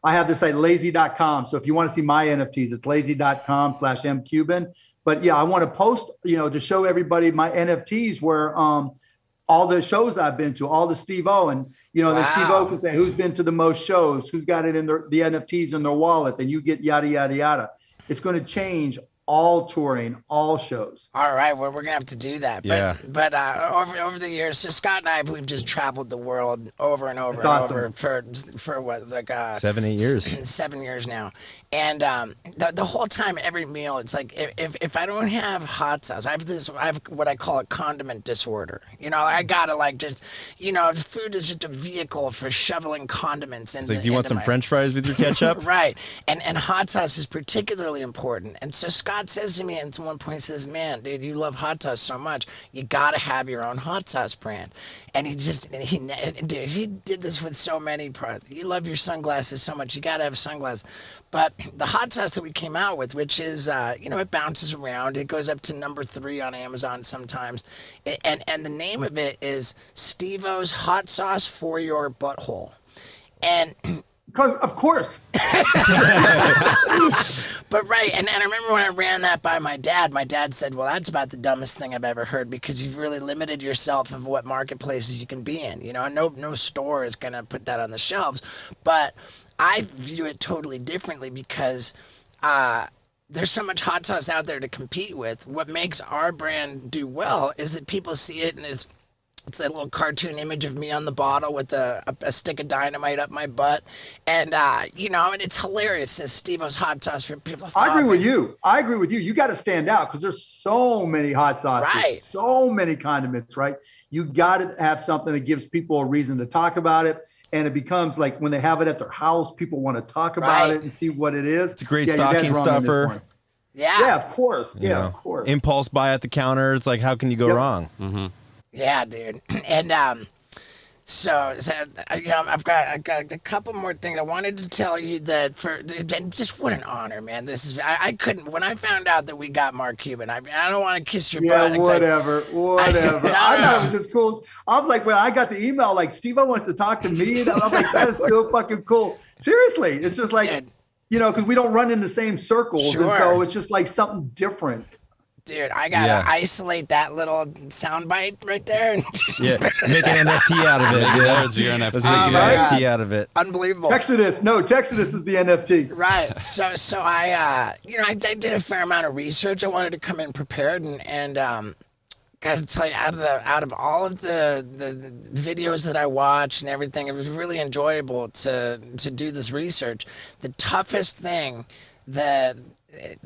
I have this site lazy.com. So if you want to see my NFTs, it's lazy.com/mcuban. But yeah, I want to post, to show everybody my NFTs where all the shows I've been to, all the Steve-O, and then Steve-O can say who's been to the most shows, who's got it in the NFTs in their wallet, then you get yada yada yada. It's going to change all touring, all shows. All right, well, we're gonna have to do that. Yeah. But over the years, so Scott and I, we've just traveled the world over and over That's and awesome. over for what, like 7-8 years. 7 years now. And the whole time, every meal, it's like if I don't have hot sauce, I have what I call a condiment disorder. You know, I gotta like just, you know, food is just a vehicle for shoveling condiments into. It's like, do you want some French fries with your ketchup? Right. And hot sauce is particularly important. And so Scott says to me at one point, he says, man, dude, you love hot sauce so much, you got to have your own hot sauce brand. And he did this with so many products. You love your sunglasses so much, you got to have sunglasses. But the hot sauce that we came out with, which is, you know, it bounces around. It goes up to number 3 on Amazon sometimes. And the name of it is Steve-O's Hot Sauce for Your Butthole. And Because of course. But right, and I remember when I ran that by my dad said, well, that's about the dumbest thing I've ever heard, because you've really limited yourself of what marketplaces you can be in. You know, no store is going to put that on the shelves. But I view it totally differently, because there's so much hot sauce out there to compete with. What makes our brand do well is that people see it, and it's that little cartoon image of me on the bottle with a stick of dynamite up my butt. And, you know, and it's hilarious. It's Steve-O's hot sauce for people. I agree with you. You got to stand out because there's so many hot sauces, Right. so many condiments, right? You got to have something that gives people a reason to talk about it. And it becomes like when they have it at their house, people want to talk about Right. it and see what it is. It's a great your dad's stocking wrong on this stuffer. one. Yeah. Yeah, of course. You Yeah, know, of course. Impulse buy at the counter. It's like, how can you go Yep. wrong? Yeah, dude. And so you know, I've got a couple more things I wanted to tell you that and just what an honor, man. This is I couldn't when I found out that we got Mark Cuban. I don't want to kiss your Yeah, butt. whatever. No, I thought no. it was just cool. I was like, when I got the email, like, Steve-O wants to talk to me. And I was like, that is so fucking cool. Seriously. It's just like, Dude. you know, because we don't run in the same circles. Sure. And so it's just like something different. Dude, I gotta Yeah. isolate that little soundbite right there. And just Yeah, make an NFT out of it. Make dude. nerds your NFT. Let's make an right. NFT out of it. Unbelievable. Texodus. No, Texodus is the NFT. Right. So I, you know, I did a fair amount of research. I wanted to come in prepared, and gotta tell you, out of all of the videos that I watched and everything, it was really enjoyable to do this research. The toughest thing that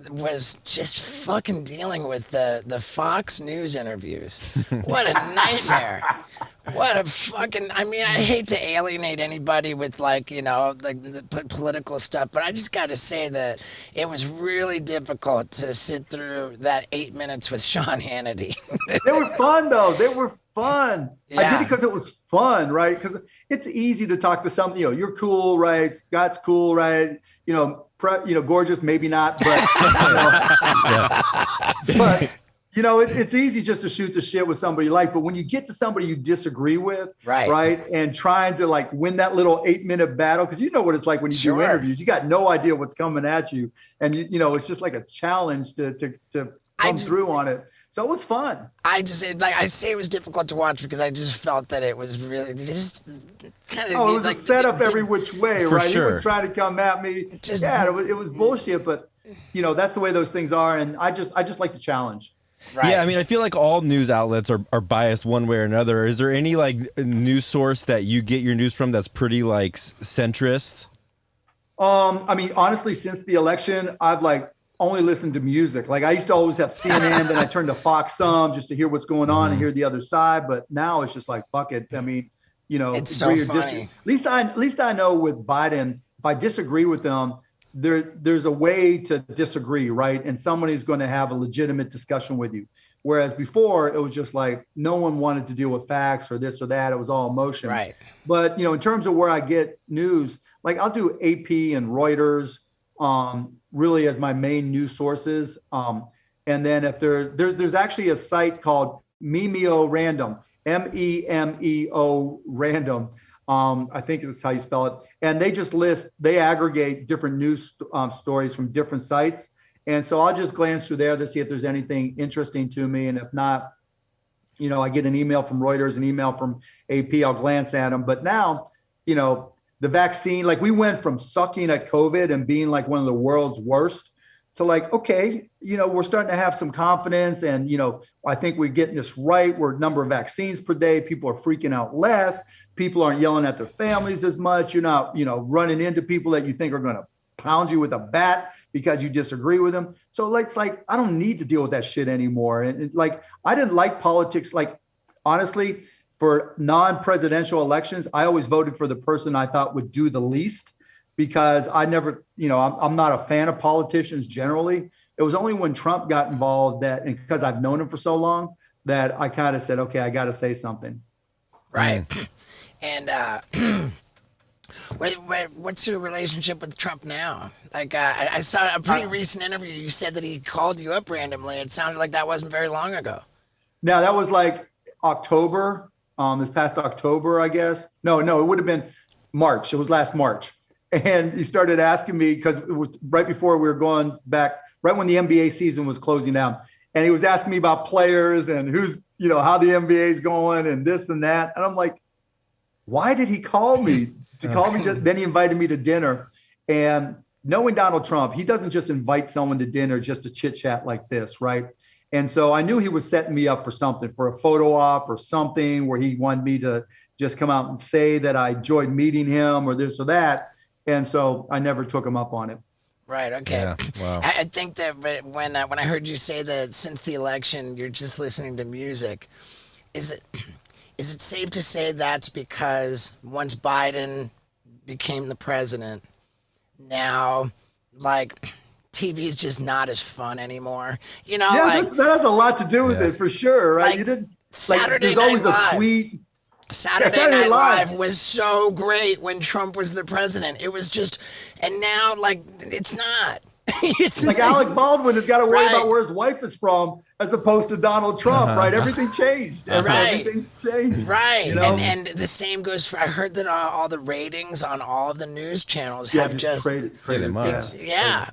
was just fucking dealing with the Fox News interviews. What a nightmare. What a fucking, I mean, I hate to alienate anybody with, like, you know, like the political stuff, but I just got to say that it was really difficult to sit through that 8 minutes with Sean Hannity. They were fun, though. They were fun. I Yeah. did it because it was fun, right? Because it's easy to talk to somebody, you know, you're cool, right? Scott's cool, right? You know, gorgeous, maybe not, but, you know, but, you know, it's easy just to shoot the shit with somebody you like. But when you get to somebody you disagree with, Right. and trying to like win that little 8-minute battle, because you know what it's like when you do Sure. interviews, you got no idea what's coming at you. And, you know, it's just like a challenge to come through on it. So it was fun. I say it was difficult to watch because I just felt that it was really just kind of. Oh, it was like, a setup every which way, For right? sure. He was trying to come at me. Just- Yeah, it was bullshit, but you know, that's the way those things are. And I just like the challenge. Right. Yeah, I mean, I feel like all news outlets are biased one way or another. Is there any like news source that you get your news from that's pretty like centrist? I mean, honestly, since the election, I've like only listened to music. Like I used to always have CNN, then I turned to Fox some just to hear what's going on and hear the other side. But now it's just like, fuck it. I mean, you know, It's so agree or funny. at least I know with Biden, if I disagree with them, there's a way to disagree, right? And somebody's going to have a legitimate discussion with you. Whereas before it was just like no one wanted to deal with facts or this or that. It was all emotion. Right. But you know, in terms of where I get news, like I'll do AP and Reuters, really as my main news sources. And then if there's actually a site called Memeo Random, MEMEO Random. I think that's how you spell it. And they aggregate different news stories from different sites. And so I'll just glance through there to see if there's anything interesting to me. And if not, you know, I get an email from Reuters, an email from AP, I'll glance at them. But now, you know, the vaccine, like we went from sucking at COVID and being like one of the world's worst to like, okay, we're starting to have some confidence, and I think we're getting this right. We're number of vaccines per day. People are freaking out less. People aren't yelling at their families as much. You're not, running into people that you think are going to pound you with a bat because you disagree with them. So it's like, I don't need to deal with that shit anymore. And like, I didn't like politics. Like, honestly, for non-presidential elections, I always voted for the person I thought would do the least, because I never, I'm not a fan of politicians generally. It was only when Trump got involved and because I've known him for so long, that I kind of said, okay, I got to say something. Right. And what's your relationship with Trump now? Like, I saw a pretty recent interview. You said that he called you up randomly. It sounded like that wasn't very long ago. Now, that was like October, this past October, I guess. No, it would have been March. It was last March. And he started asking me, because it was right before we were going back, right when the NBA season was closing down. And he was asking me about players and who's, how the NBA is going and this and that. And I'm like, why did he call me? Then he invited me to dinner. And knowing Donald Trump, he doesn't just invite someone to dinner just to chit chat like this, right? And so I knew he was setting me up for something, for a photo op or something where he wanted me to just come out and say that I enjoyed meeting him or this or that. And so I never took him up on it. Right. Okay. Yeah, wow. I think that when I heard you say that since the election you're just listening to music, is it safe to say that's because once Biden became the president, now like TV is just not as fun anymore? Yeah, like, that has a lot to do with it for sure, right? Like, You didn't. Saturday there's always Night Live. a tweet. Saturday Night Live was so great when Trump was the president. It was just, and now like it's not. It's like Alec Baldwin has got to worry about where his wife is from, as opposed to Donald Trump, right? Everything changed. Everything changed. Right. And the same goes for, I heard that all the ratings on all of the news channels have just created yeah.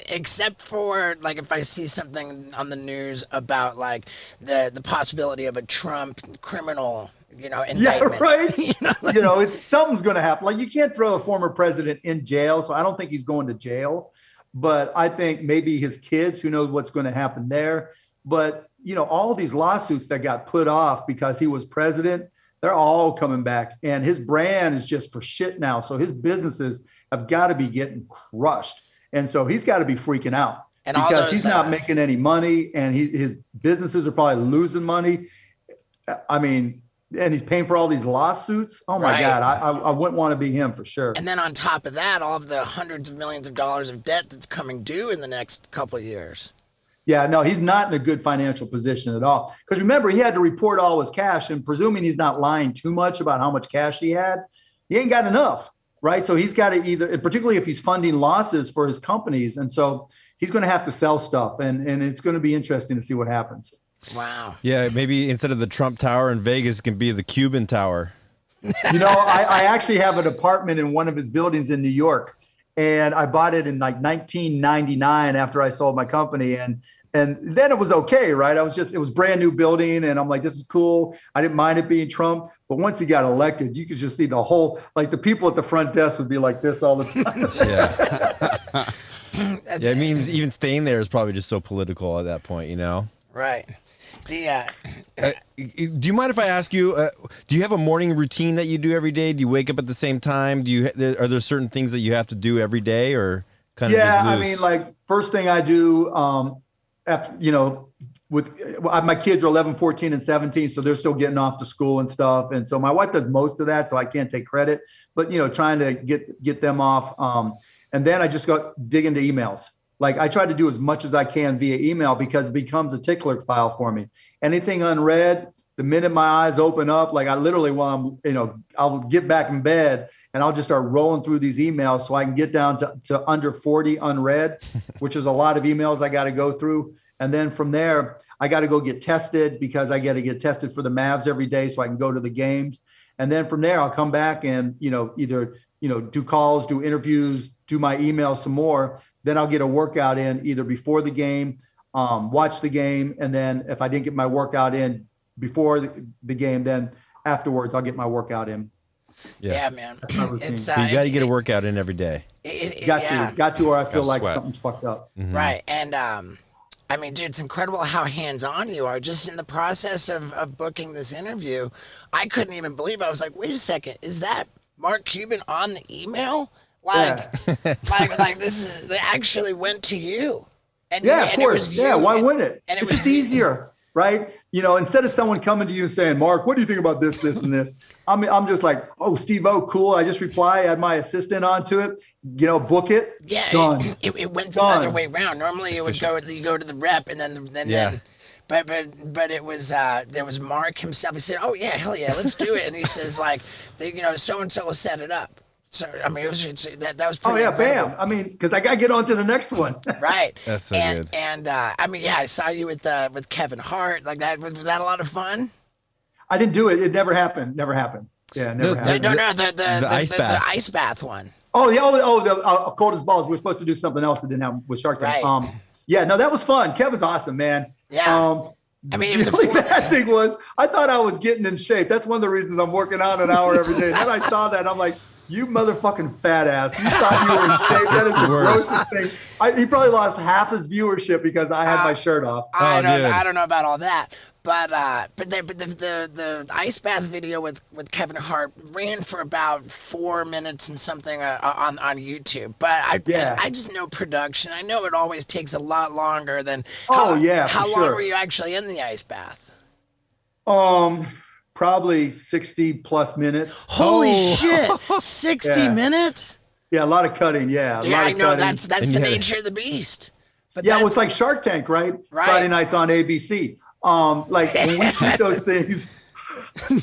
Except for like if I see something on the news about like the possibility of a Trump criminal, indictment. Yeah, right. Something's going to happen. Like, you can't throw a former president in jail, so I don't think he's going to jail. But I think maybe his kids, who knows what's going to happen there. But all these lawsuits that got put off because he was president, they're all coming back, and his brand is just for shit now. So his businesses have got to be getting crushed. And so he's got to be freaking out, and because he's not making any money, and his businesses are probably losing money. I mean, and he's paying for all these lawsuits. Oh my God, I wouldn't want to be him for sure. And then on top of that, all of the hundreds of millions of dollars of debt that's coming due in the next couple of years. Yeah, no, he's not in a good financial position at all. Because remember, he had to report all his cash, and presuming he's not lying too much about how much cash he had, he ain't got enough. Right. So he's got to either, particularly if he's funding losses for his companies. And so he's going to have to sell stuff, and it's going to be interesting to see what happens. Wow. Yeah. Maybe instead of the Trump Tower in Vegas, it can be the Cuban Tower. I actually have an apartment in one of his buildings in New York, and I bought it in like 1999 after I sold my company. And then it was okay, right? It was brand new building, and I'm like, this is cool. I didn't mind it being Trump. But once he got elected, you could just see the whole, like the people at the front desk would be like this all the time. Yeah. It means even staying there is probably just so political at that point, Right. Yeah. Do you mind if I ask you, do you have a morning routine that you do every day? Do you wake up at the same time? Are there certain things that you have to do every day, or kind of just loose? I mean, like, first thing I do, after, my kids are 11, 14, and 17, so they're still getting off to school and stuff. And so my wife does most of that, so I can't take credit, but, trying to get them off. And then I just go dig into emails. Like, I try to do as much as I can via email, because it becomes a tickler file for me. Anything unread, the minute my eyes open up, like I literally, I'll get back in bed and I'll just start rolling through these emails so I can get down to under 40 unread, which is a lot of emails I got to go through. And then from there, I got to go get tested, because I got to get tested for the Mavs every day so I can go to the games. And then from there, I'll come back and, either, do calls, do interviews, do my email some more. Then I'll get a workout in either before the game, watch the game. And then if I didn't get my workout in before the game, then afterwards I'll get my workout in. Yeah, man. my routine. It's You got to get a workout in every day. Got to, or I feel Gotta like sweat. something's fucked up. right. And I mean, dude, it's incredible how hands-on you are. Just in the process of booking this interview, I couldn't even believe it. I was like, wait a second, is that Mark Cuban on the email? Like, like this is, they actually went to you. And Yeah, of and it course. was Yeah, you, why wouldn't it? and it It's was just you. easier, right? You know, instead of someone coming to you and saying, Mark, what do you think about this, this, and this? I'm just like, oh, Steve, oh, cool. I just reply, add my assistant onto it, you know, book it. Yeah, Done. it went the Done. other way around. Normally, it would go you go to the rep, and then. But it was there was Mark himself. He said, "Oh yeah, hell yeah, let's do it." And he says like, so and so will set it up. So I mean, that was Oh pretty. yeah, incredible. bam. I mean, because I got to get on to the next one. Right. That's so and, good. And I mean, yeah, I saw you with Kevin Hart. Like that was that a lot of fun? I didn't do it. It never happened. Never happened. Yeah, it never The- happened. No, the ice bath. the ice bath one. Oh yeah, the cold as balls. We were supposed to do something else that didn't happen with Shark Tank. Right. Yeah, no, that was fun. Kevin's awesome, man. Yeah. I mean, it was The only bad thing was I thought I was getting in shape. That's one of the reasons I'm working out an hour every day. And then I saw that, I'm like, you motherfucking fat ass. You thought you were in shape. That is the Worst. grossest thing. He probably lost half his viewership because I had my shirt off. I dude. don't know about all that, but the ice bath video with Kevin Hart ran for about 4 minutes and something on YouTube. But I just know production. I know it always takes a lot longer than. Oh, yeah, How for long sure. were you actually in the ice bath? Probably 60 plus minutes. Holy shit! 60 Yeah. minutes? Yeah, a lot of cutting. Yeah, a Yeah, lot I of know cutting. that's And the you had to- nature of the beast. But Yeah, it that's, was like Shark Tank, right? Right. Friday nights on ABC. Like when we shoot those things,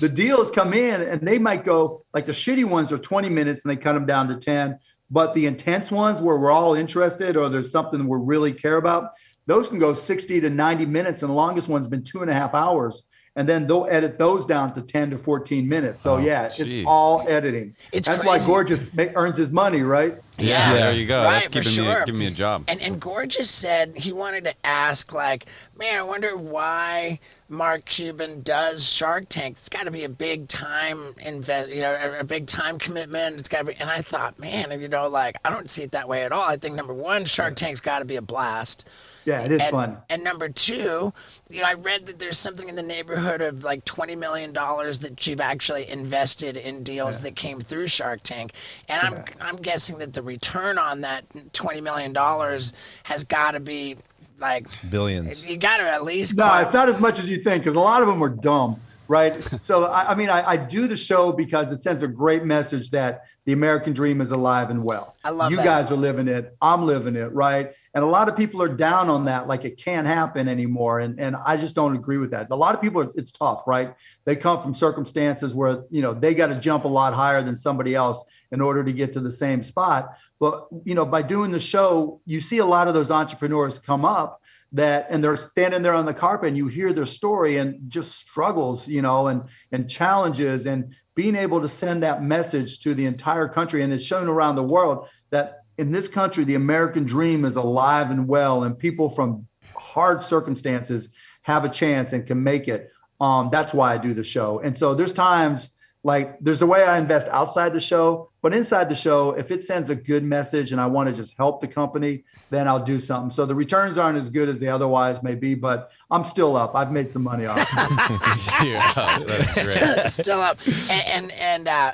the deals come in and they might go, like the shitty ones are 20 minutes and they cut them down to 10. But the intense ones where we're all interested or there's something we really care about, those can go 60 to 90 minutes. And the longest one's been 2.5 hours. And then they'll edit those down to 10 to 14 minutes. So geez. it's all editing. It's That's crazy. why Gorgeous earns his money, right? Yeah, There you go. Right, That's for sure. giving me a job. And Gorgeous said he wanted to ask, like, man, I wonder why Mark Cuban does Shark Tank. It's got to be a big time a big time commitment. It's got to be. And I thought, man, like, I don't see it that way at all. I think number one, Shark Tank's got to be a blast. Yeah, it is And, fun. and number two, I read that there's something in the neighborhood of like $20 million that you've actually invested in deals that came through Shark Tank. And I'm guessing that the return on that $20 million has got to be like Billions. You got to at least. No, it's not as much as you think because a lot of them are dumb, right? So, I do the show because it sends a great message that the American dream is alive and well. I love you that. guys are living it. I'm living it, right? And a lot of people are down on that, like it can't happen anymore. And I just don't agree with that. A lot of people, it's tough, right? They come from circumstances where, they got to jump a lot higher than somebody else in order to get to the same spot. But, by doing the show, you see a lot of those entrepreneurs come up and they're standing there on the carpet and you hear their story and just struggles, and challenges and being able to send that message to the entire country. And it's shown around the world that in this country, the American dream is alive and well, and people from hard circumstances have a chance and can make it. That's why I do the show. And so there's times like there's a way I invest outside the show, but inside the show, if it sends a good message and I want to just help the company, then I'll do something. So the returns aren't as good as they otherwise may be, but I'm still up. I've made some money off it. Yeah, that's great. Still up, and I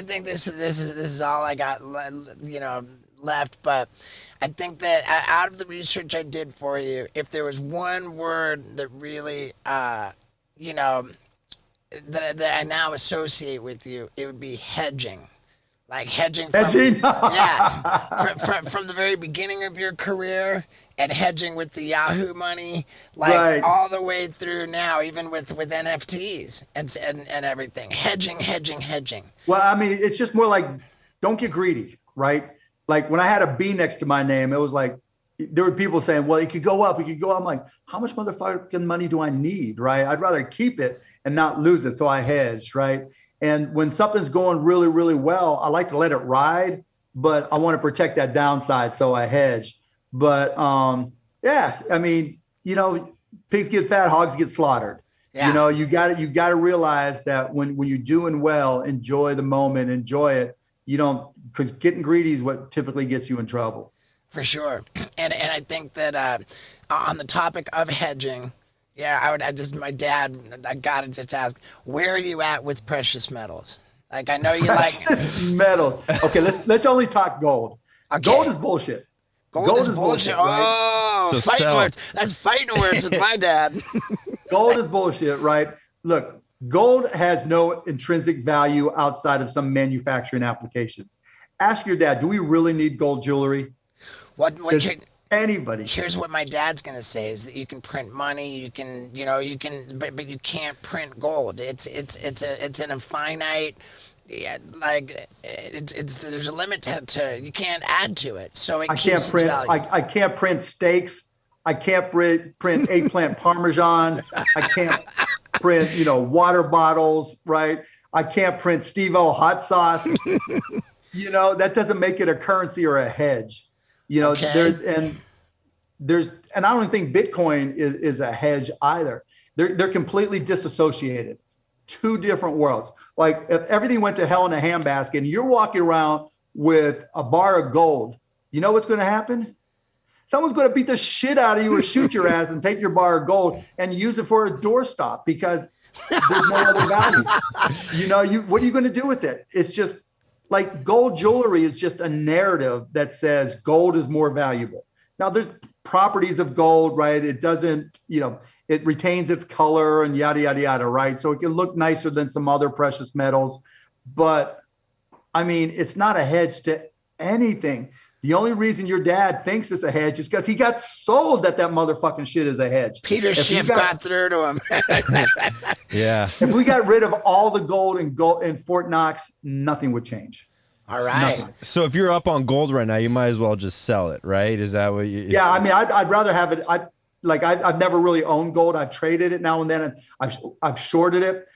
think this is all I got, left. But I think that out of the research I did for you, if there was one word that really, that I now associate with you, it would be hedging. Like hedging. Yeah. From the very beginning of your career and hedging with the Yahoo money, like Right. all the way through now, even with NFTs and everything. Hedging. Well, it's just more like, don't get greedy, right? Like when I had a B next to my name, it was like, there were people saying, well, it could go up. I'm like, how much motherfucking money do I need, right? I'd rather keep it and not lose it. So I hedged, right? And when something's going really, really well, I like to let it ride, but I want to protect that downside. So I hedge. But pigs get fat, hogs get slaughtered. You Yeah, know, you got to realize that when you're doing well, enjoy the moment, enjoy it. You don't, because getting greedy is what typically gets you in trouble. for sure. And I think that on the topic of hedging, yeah, I just my dad, I gotta just ask, where are you at with precious metals? Like I know you like, Precious metals. Okay, let's only talk gold. Gold okay, is bullshit. gold is Gold is bullshit. bullshit, right? Oh, So fighting sell. words. That's fighting words with my dad. Gold is bullshit, right? Look, gold has no intrinsic value outside of some manufacturing applications. Ask your dad, do we really need gold jewelry? What Does anybody? here's what my dad's gonna say is that you can print money, you can, you can, but you can't print gold. It's an infinite, yeah, like it's there's a limit to you can't add to it, so it I can't keeps its print. value. I can't print steaks. I can't print eggplant parmesan. I can't print, water bottles, right? I can't print Steve-O hot sauce. That doesn't make it a currency or a hedge. You know, Okay, and I don't think Bitcoin is a hedge either. They're completely disassociated. Two different worlds. Like if everything went to hell in a handbasket and you're walking around with a bar of gold, you know what's going to happen? Someone's going to beat the shit out of you or shoot your ass and take your bar of gold and use it for a doorstop because there's no other value. What are you going to do with it? It's just like gold jewelry is just a narrative that says gold is more valuable. Now there's properties of gold, right? It doesn't, it retains its color and yada, yada, yada, right? So it can look nicer than some other precious metals. But I mean, it's not a hedge to anything. The only reason your dad thinks it's a hedge is because he got sold that motherfucking shit is a hedge. Peter Schiff got through to him. Yeah. If we got rid of all the gold in Fort Knox, nothing would change. All right. Nothing. So if you're up on gold right now, you might as well just sell it, right? Is that what you? Yeah, I mean, I'd rather have it. I've never really owned gold. I've traded it now and then. And I've shorted it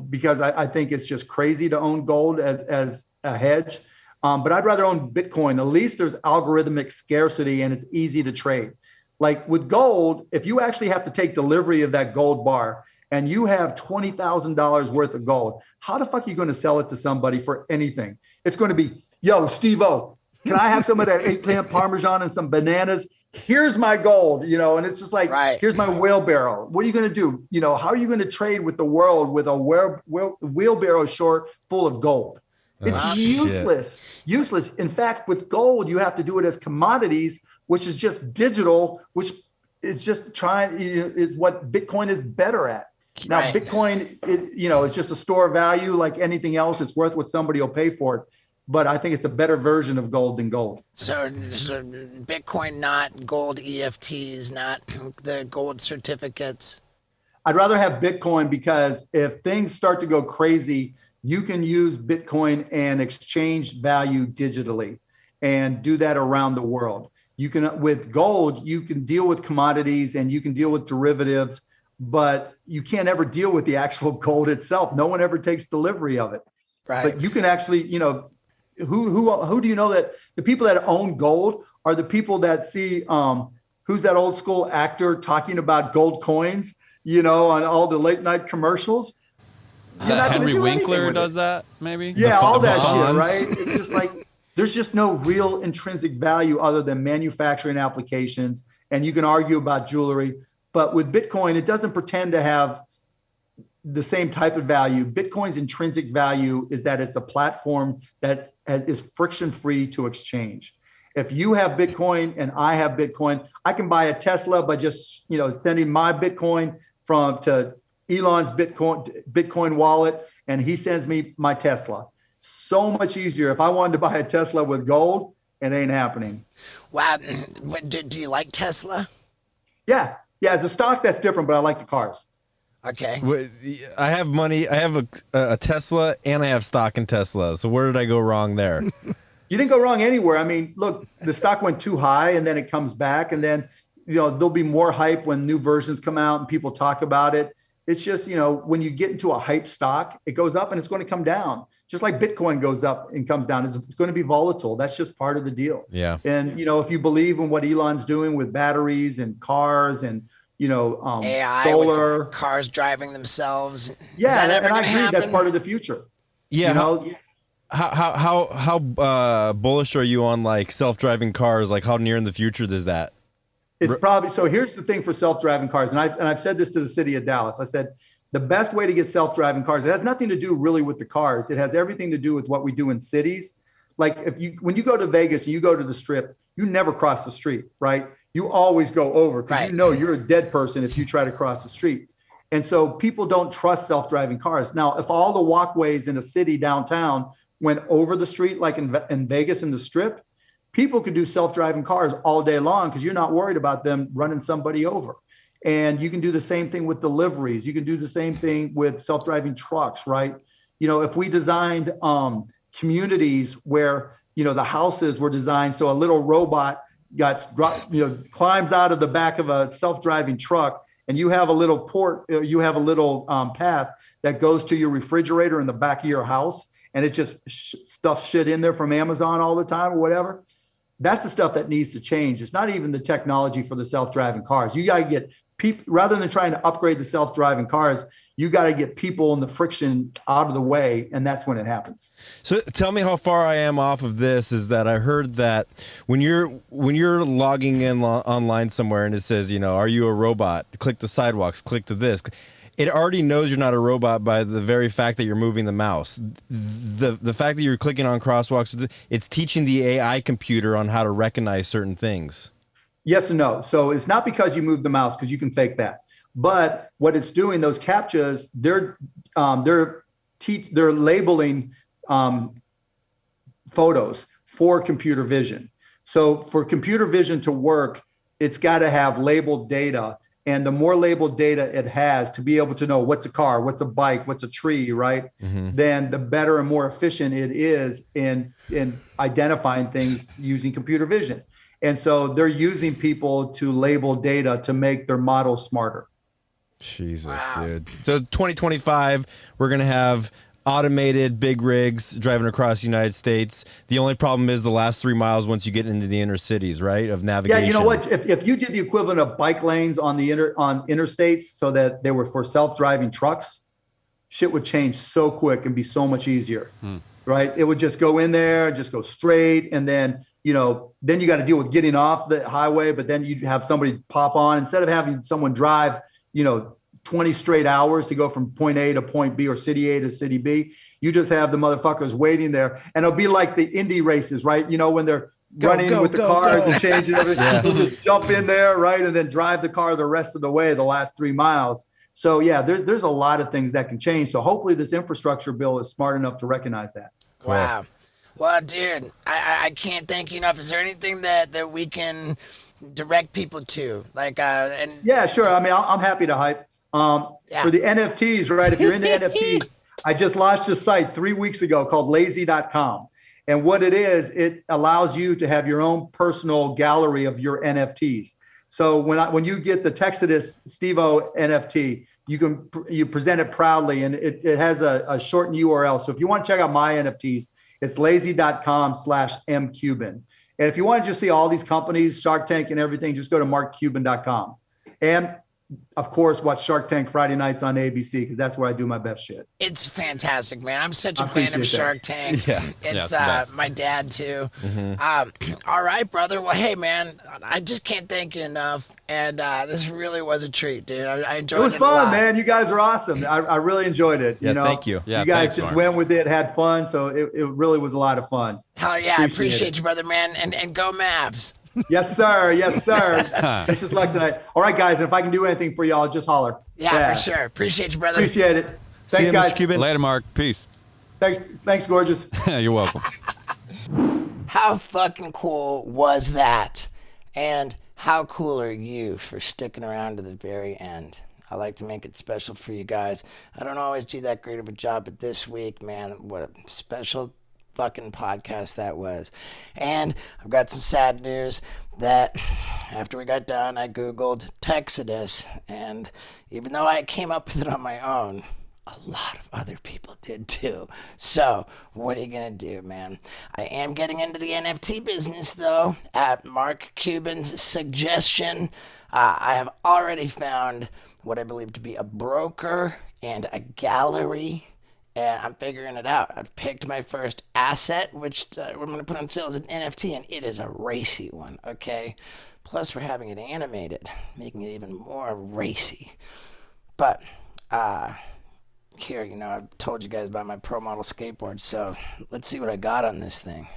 because I think it's just crazy to own gold as a hedge. But I'd rather own Bitcoin. At least there's algorithmic scarcity and it's easy to trade. Like with gold, if you actually have to take delivery of that gold bar and you have $20,000 worth of gold, how the fuck are you going to sell it to somebody for anything? It's going to be, yo, Steve-O, can I have some of that eggplant parmesan and some bananas? Here's my gold, and it's just like, right. Here's my wheelbarrow. What are you going to do? How are you going to trade with the world with a wheelbarrow short full of gold? It's useless. Useless. In fact, with gold, you have to do it as commodities, which is just digital, which is just is what Bitcoin is better at. Now, Right. Bitcoin, is just a store of value like anything else. It's worth what somebody will pay for it. But I think it's a better version of gold than gold. So Bitcoin, not gold EFTs, not the gold certificates. I'd rather have Bitcoin because if things start to go crazy, you can use Bitcoin and exchange value digitally and do that around the world. You can, with gold, you can deal with commodities and you can deal with derivatives, but you can't ever deal with the actual gold itself. No one ever takes delivery of it. Right. But you can actually, who do you know that the people that own gold are the people that see who's that old school actor talking about gold coins, on all the late night commercials? Henry Winkler does that, maybe? Yeah, all that fonts. shit, right? It's just like there's just no real intrinsic value other than manufacturing applications. And you can argue about jewelry, but with Bitcoin, it doesn't pretend to have the same type of value. Bitcoin's intrinsic value is that it's a platform that is friction-free to exchange. If you have Bitcoin and I have Bitcoin, I can buy a Tesla by just sending my Bitcoin to Elon's Bitcoin wallet, and he sends me my Tesla. So much easier. If I wanted to buy a Tesla with gold, it ain't happening. Wow. Do you like Tesla? Yeah. As a stock, that's different, but I like the cars. Okay. I have money. I have a Tesla, and I have stock in Tesla. So where did I go wrong there? You didn't go wrong anywhere. I mean, look, the stock went too high, and then it comes back, and then there'll be more hype when new versions come out and people talk about it. It's just, when you get into a hype stock, it goes up and it's going to come down. Just like Bitcoin goes up and comes down. It's going to be volatile. That's just part of the deal. Yeah. And, if you believe in what Elon's doing with batteries and cars and, AI solar. with cars driving themselves. Is Yeah, that ever and I going to agree happen? that's part of the future. Yeah. You know, How bullish are you on like self-driving cars? Like how near in the future is that? it's probably so. Here's the thing for self-driving cars, and I've said this to the city of Dallas. I said the best way to get self-driving cars. It has nothing to do really with the cars. It has everything to do with what we do in cities. Like when you go to Vegas and you go to the Strip, you never cross the street, right? You always go over because Right. you know you're a dead person if you try to cross the street. And so people don't trust self-driving cars. Now, if all the walkways in a city downtown went over the street, like in Vegas in the Strip, people could do self-driving cars all day long because you're not worried about them running somebody over. And you can do the same thing with deliveries. You can do the same thing with self-driving trucks, right? If we designed communities where the houses were designed so a little robot climbs out of the back of a self-driving truck, and you have a little path that goes to your refrigerator in the back of your house, and it just stuffs shit in there from Amazon all the time or whatever. That's the stuff that needs to change. It's not even the technology for the self-driving cars. You got to get people, rather than trying to upgrade the self-driving cars, you got to get people and the friction out of the way, and that's when it happens. So tell me how far I am off of this. Is that I heard that when you're logging in online somewhere and it says, are you a robot? Click the sidewalks, click to this. It already knows you're not a robot by the very fact that you're moving the mouse. The fact that you're clicking on crosswalks, it's teaching the AI computer on how to recognize certain things. Yes and no. So it's not because you move the mouse, because you can fake that. But what it's doing, those CAPTCHAs, they're labeling photos for computer vision. So for computer vision to work, it's got to have labeled data. And the more labeled data it has to be able to know what's a car, what's a bike, what's a tree, right? Mm-hmm. Then the better and more efficient it is in identifying things using computer vision. And so they're using people to label data to make their models smarter. Jesus, wow. Dude. So 2025, we're going to have automated big rigs driving across the United States. The only problem is the last 3 miles once you get into the inner cities, right, of navigation. Yeah, you know what? If you did the equivalent of bike lanes on interstates so that they were for self-driving trucks, shit would change so quick and be so much easier, right? It would just go in there, just go straight, and then then you got to deal with getting off the highway, but then you'd have somebody pop on. Instead of having someone drive, 20 straight hours to go from point A to point B or city A to city B, you just have the motherfuckers waiting there. And it'll be like the Indy races, right? When they're running with the cars and changing everything, they'll just jump in there, right? And then drive the car the rest of the way, the last 3 miles. So yeah, there's a lot of things that can change. So hopefully this infrastructure bill is smart enough to recognize that. Cool. Wow. Well, dude, I can't thank you enough. Is there anything that we can direct people to? Yeah, sure. I mean, I'm happy to hype. For the NFTs, right? If you're into NFTs, I just launched a site 3 weeks ago called lazy.com. And what it is, it allows you to have your own personal gallery of your NFTs. So when you get the Texadus Steve-O NFT, you present it proudly, and it has a shortened URL. So if you want to check out my NFTs, it's lazy.com/mcuban. And if you want to just see all these companies, Shark Tank and everything, just go to markcuban.com. And of course, watch Shark Tank Friday nights on ABC, because that's where I do my best shit. It's fantastic, man. I'm such a fan of Shark Tank. Yeah. It's my dad too. Mm-hmm. All right, brother. Well, hey, man, I just can't thank you enough. And this really was a treat, dude. I enjoyed it. It was fun, man. You guys are awesome. I really enjoyed it. Yeah, thank you. Yeah, you guys just went with it, had fun. So it really was a lot of fun. Hell yeah. I appreciate you, brother, man. And go Mavs. Yes, sir. Yes, sir. This is luck tonight. All right, guys. And if I can do anything for y'all, just holler. Yeah, for sure. Appreciate you, brother. Appreciate it. Thanks, guys. Cuban. Later, Mark. Peace. Thanks, gorgeous. You're welcome. How fucking cool was that? And how cool are you for sticking around to the very end? I like to make it special for you guys. I don't always do that great of a job, but this week, man, what a special fucking podcast that was. And I've got some sad news that after we got done, I Googled Texadus, and even though I came up with it on my own, a lot of other people did too. So, what are you gonna do, man? I am getting into the NFT business though, at Mark Cuban's suggestion. I have already found what I believe to be a broker and a gallery, and I'm figuring it out. I've picked my first asset, which we're going to put on sale as an NFT, and it is a racy one, okay? Plus, we're having it animated, making it even more racy. But, here, I've told you guys about my pro model skateboard, so let's see what I got on this thing.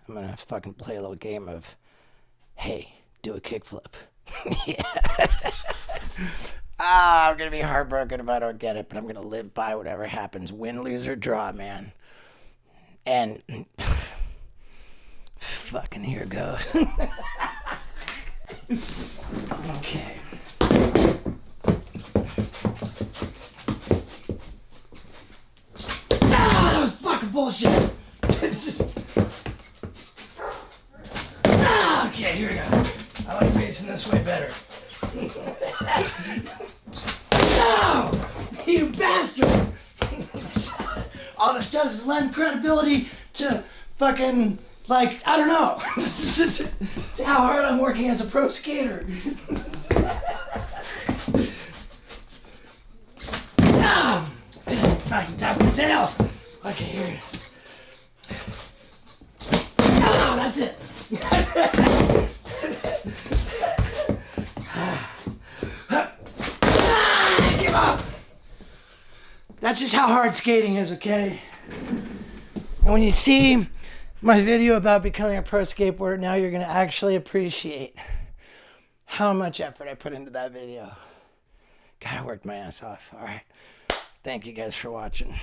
I'm going to fucking play a little game of, hey, do a kickflip. Yeah. I'm going to be heartbroken if I don't get it, but I'm going to live by whatever happens. Win, lose, or draw, man. And fucking here goes. Okay. That was fucking bullshit. Okay, here we go. I like facing this way better. No! You bastard! All this does is lend credibility to fucking, I don't know. To how hard I'm working as a pro skater. No! Fucking tap the tail. Okay, here it is. No, that's it. Give up. That's just how hard skating is, okay? And when you see my video about becoming a pro skateboarder, now you're gonna actually appreciate how much effort I put into that video. God, I worked my ass off. All right. Thank you guys for watching.